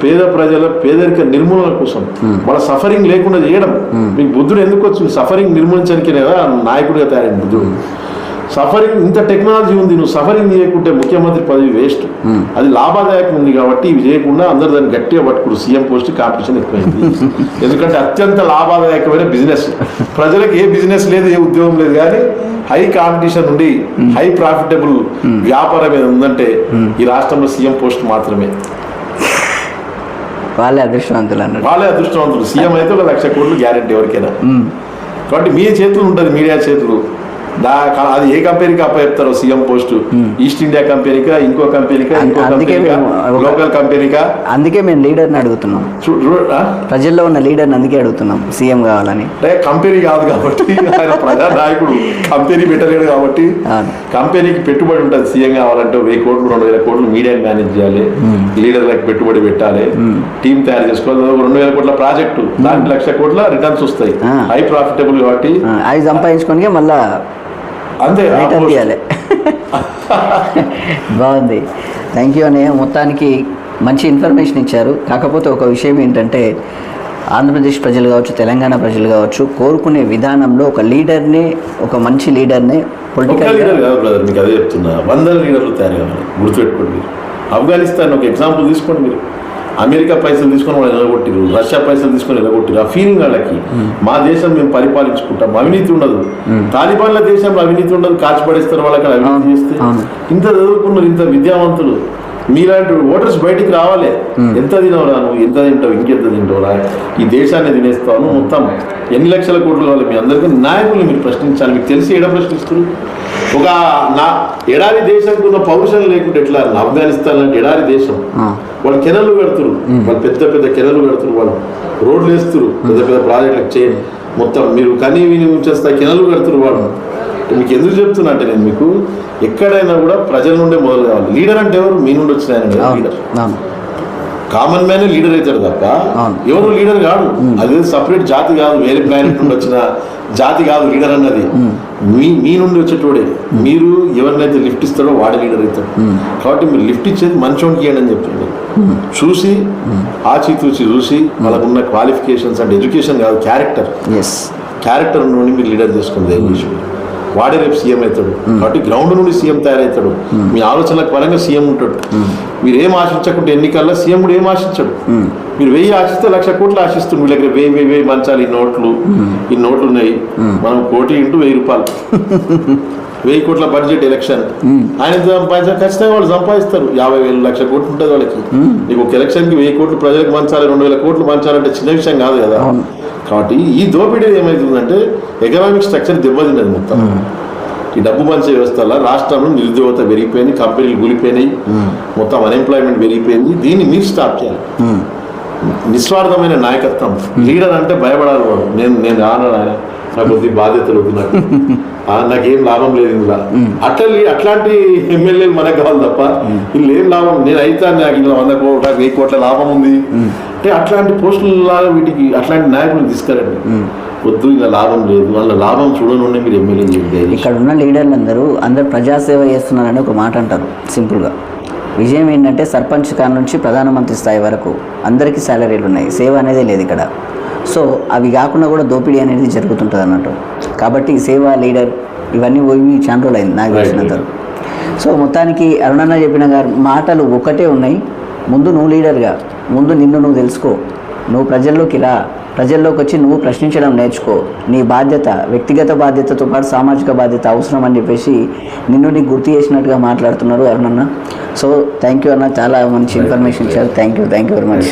పేద ప్రజల పేదరిక నిర్మూలన కోసం, వాళ్ళ సఫరింగ్ లేకుండా చేయడం. మీకు బుద్ధుడు ఎందుకు వచ్చింది? సఫరింగ్ నిర్మూలించడానికి కదా నాయకుడిగా తయారైంది బుద్ధుడు. సఫరింగ్, ఇంత టెక్నాలజీ ఉంది, నువ్వు సఫరింగ్ చేయకుంటే ముఖ్యమంత్రి పదవి వేస్ట్. అది లాభదాయకం ఉంది కాబట్టి ఇవి చేయకుండా అందరు దాన్ని గట్టిగా పట్టుకురు. సీఎం పోస్ట్ కాంపిటీషన్ ఎక్కువైంది. ఎందుకంటే అత్యంత లాభదాయకమైన బిజినెస్. ప్రజలకు ఏ బిజినెస్ లేదు, ఏ ఉద్యోగం లేదు, కానీ హై కాంపిటీషన్ ఉండి హై ప్రాఫిటబుల్ వ్యాపారం ఏది ఉందంటే ఈ రాష్ట్రంలో సీఎం పోస్ట్ మాత్రమే. వాళ్ళే అదృష్టవంతులు అన్నారు. వాళ్ళే అదృష్టవంతులు. సీఎం అయితే 1,00,000 కోట్లు గ్యారెంటీ ఎవరికైనా. కాబట్టి మీ చేతులు ఉంటుంది, మీడియా చేతులు. అది ఏ కంపెనీకి అప్పచెప్తారో సీఎం పోస్ట్, ఈస్ట్ ఇండియా కంపెనీకా, ఇంకో కంపెనీకా, ఇంకో కంపెనీకా, లోకల్ కంపెనీకా? అందుకే మేము లీడర్ని అడుగుతున్నాం, ప్రజల్లో ఉన్న లీడర్ని అందుకే అడుగుతున్నాం సీఎం కావాలని. అంటే కంపెనీ కాదు కాబట్టి ఆయన ప్రజానాయకుడు, కంపెనీ పెట్టలేడు కాబట్టి కంపెనీకి పెట్టుబడి ఉంటుంది. సీఎం కావాలంటే 1000 కోట్లు 2000 కోట్లు మీడియాని మేనేజ్ చేయాలి, లీడర్లకు పెట్టుబడి పెట్టాలి, టీం తయారు చేసుకోవాలి. 2000 కోట్ల ప్రాజెక్టు, దానికి 1,00,000 కోట్ల రిటర్న్స్ వస్తాయి, హై ప్రాఫిటబుల్ కాబట్టి అవి సంపాదించుకొని మళ్ళా అంతే రిటర్న్ తీయాలి. బాగుంది, థ్యాంక్ యూ అన్నయ్య. మొత్తానికి మంచి ఇన్ఫర్మేషన్ ఇచ్చారు. కాకపోతే ఒక విషయం ఏంటంటే ఆంధ్రప్రదేశ్ ప్రజలు కావచ్చు, తెలంగాణ ప్రజలు కావచ్చు, కోరుకునే విధానంలో ఒక లీడర్ని, ఒక మంచి లీడర్ని, పొలిటికల్ లీడర్ కాదు బ్రదర్, మీకు అదే చెప్తున్నా, 100 లీడర్లు తయారు కావాలి. గుర్తుపెట్టుకోండి, మీరు ఆఫ్ఘనిస్తాన్ ఒక ఎగ్జాంపుల్ తీసుకోండి. మీరు అమెరికా పైసలు తీసుకొని వాళ్ళు నిలగొట్టిరు, రష్యా పైసలు తీసుకొని నిలగొట్టిరు. ఆ ఫీలింగ్ వాళ్ళకి మా దేశం మేము పరిపాలించుకుంటాం, అవినీతి ఉండదు. తాలిబాన్ల దేశంలో అవినీతి ఉండదు, కాల్చిపడేస్తారు వాళ్ళకి అవినీతి చేస్తే. ఇంత చదువుకున్నారు, ఇంత విద్యావంతులు, మీలాంటి ఓటర్స్ బయటికి రావాలి. ఎంత తినవరా నువ్వు, ఎంత తింటావు, ఇంకెంత తింటావురా, ఈ దేశాన్ని తినేస్తావు, మొత్తం ఎన్ని లక్షల కోట్లు కావాలి. మీ అందరికీ నాయకుల్ని మీరు ప్రశ్నించాలి. మీకు తెలిసి ఏడా ప్రశ్నిస్తారు? ఒక ఎడారి దేశానికి ఉన్న పౌరుషం లేకుంటే ఎట్లా? ఆఫ్ఘనిస్తాన్ లాంటి ఎడారి దేశం, వాళ్ళు కెనలు కడుతురు, వాళ్ళు పెద్ద పెద్ద కెనలు కడుతురు, వాళ్ళు రోడ్లు వేస్తురు, పెద్ద పెద్ద ప్రాజెక్టులకు చేయండి. మొత్తం మీరు కనీ విని ఉంచేస్తా కెనలు కడుతురు వాళ్ళు. మీకు ఎందుకు చెప్తున్నా అంటే, నేను మీకు ఎక్కడైనా కూడా ప్రజల నుండే మొదలు కావాలి. లీడర్ అంటే ఎవరు? మీ నుండి వచ్చిన ఆయన లీడర్. కామన్ మ్యాన్ లీడర్ అవుతాడు తప్ప ఎవరు లీడర్ కాదు. అది సపరేట్ జాతి కాదు, వేరే ప్లానెట్ నుండి వచ్చిన జాతి కాదు లీడర్ అన్నది. మీ నుండి వచ్చేటోడే. మీరు ఎవరినైతే లిఫ్ట్ ఇస్తాడో వాడే లీడర్ అవుతాడు. కాబట్టి మీరు లిఫ్ట్ ఇచ్చేది మంచోనికి ఇవ్వండి అని చెప్తుంది. చూసి ఆచితూచి చూసి వాళ్ళకున్న క్వాలిఫికేషన్స్ అంటే ఎడ్యుకేషన్ కాదు, క్యారెక్టర్ నుండి మీరు లీడర్ చేసుకుంది వాడే రేపు సీఎం అవుతాడు. కాబట్టి గ్రౌండ్ నుండి సీఎం తయారవుతాడు. మీ ఆలోచనల పరంగా సీఎం ఉంటాడు. మీరు ఏం ఆశించకుంటే ఎన్నికల్లో సీఎం కూడా ఏం ఆశించాడు. మీరు 1000 ఆశిస్తే 1,00,000 కోట్లు ఆశిస్తుంది. మీ దగ్గర 1000 మంచాలు, ఈ నోట్లు ఉన్నాయి, మనం 1 కోటి ఇంటూ 1000 రూపాయలు, 1000 కోట్ల బడ్జెట్ ఎలక్షన్. ఆయన సంపాదించారు, ఖచ్చితంగా వాళ్ళు సంపాదిస్తారు. 50,000 1,00,000 కోట్లు ఉంటుంది వాళ్ళకి. నీకు ఒక ఎలక్షన్కి 1000 కోట్లు ప్రజలకు మంచాలి, 2,000 కోట్లు మంచాలంటే చిన్న విషయం కాదు కదా. కాబట్టి ఈ దోపిడీ ఏమవుతుందంటే ఎకనామిక్ స్ట్రక్చర్ దెబ్బతిన్నది మొత్తం. ఈ డబ్బు పంచే వ్యవస్థలో రాష్ట్రంలో నిరుద్యోగత పెరిగిపోయింది, కంపెనీలు కూలిపోయినాయి, మొత్తం అన్ఎంప్లాయ్మెంట్ పెరిగిపోయింది. దీన్ని మీరు స్టాప్ చేయాలి. నిస్వార్థమైన నాయకత్వం. లీడర్ అంటే భయపడాలి వాడు. నేను రాను, ఆయన నాకు కొద్ది బాధ్యతలు వద్దు, నాకేం లాభం లేదు ఇందులో. అట్లాంటి ఎమ్మెల్యేలు మనకు కావాలి తప్ప వీళ్ళు ఏం లాభం, నేను అయితే నాకు ఇందులో 100 కోట్ల 1000 కోట్ల లాభం ఉంది అంటే అట్లాంటి పోస్టులలాగా వీటికి అట్లాంటి నాయకులు తీసుకురండి. వద్దు, ఇలా లాభం లేదు, వాళ్ళ లాభం చూడనుండే మీరు ఎమ్మెల్యే చేయండి. ఇక్కడ ఉన్న లీడర్లు అందరూ ప్రజాసేవ చేస్తున్నారని ఒక మాట అంటారు సింపుల్గా. విజయం ఏంటంటే సర్పంచ్ కాడ నుంచి ప్రధానమంత్రి స్థాయి వరకు అందరికీ శాలరీలు ఉన్నాయి, సేవ అనేది లేదు ఇక్కడ. సో అవి కాకుండా కూడా దోపిడీ అనేది జరుగుతుంటుంది అన్నట్టు. కాబట్టి సేవ, లీడర్ ఇవన్నీ పోయి చాలా రోజులు అయింది నాకు తెలిసినంత. సో మొత్తానికి అరుణన్న చెప్పిన గారు మాటలు ఒకటే ఉన్నాయి. ముందు నువ్వు లీడర్గా, ముందు నిన్ను నువ్వు తెలుసుకో, నువ్వు ప్రజల్లోకి రా, ప్రజల్లోకి వచ్చి నువ్వు ప్రశ్నించడం నేర్చుకో. నీ బాధ్యత, వ్యక్తిగత బాధ్యతతో పాటు సామాజిక బాధ్యత అవసరం అని చెప్పేసి నిన్ను నీకు గుర్తు చేసినట్టుగా మాట్లాడుతున్నారు అరుణన్న. సో థ్యాంక్ యూ అన్న, చాలా మంచి ఇన్ఫర్మేషన్ ఇచ్చారు. Thank you very much.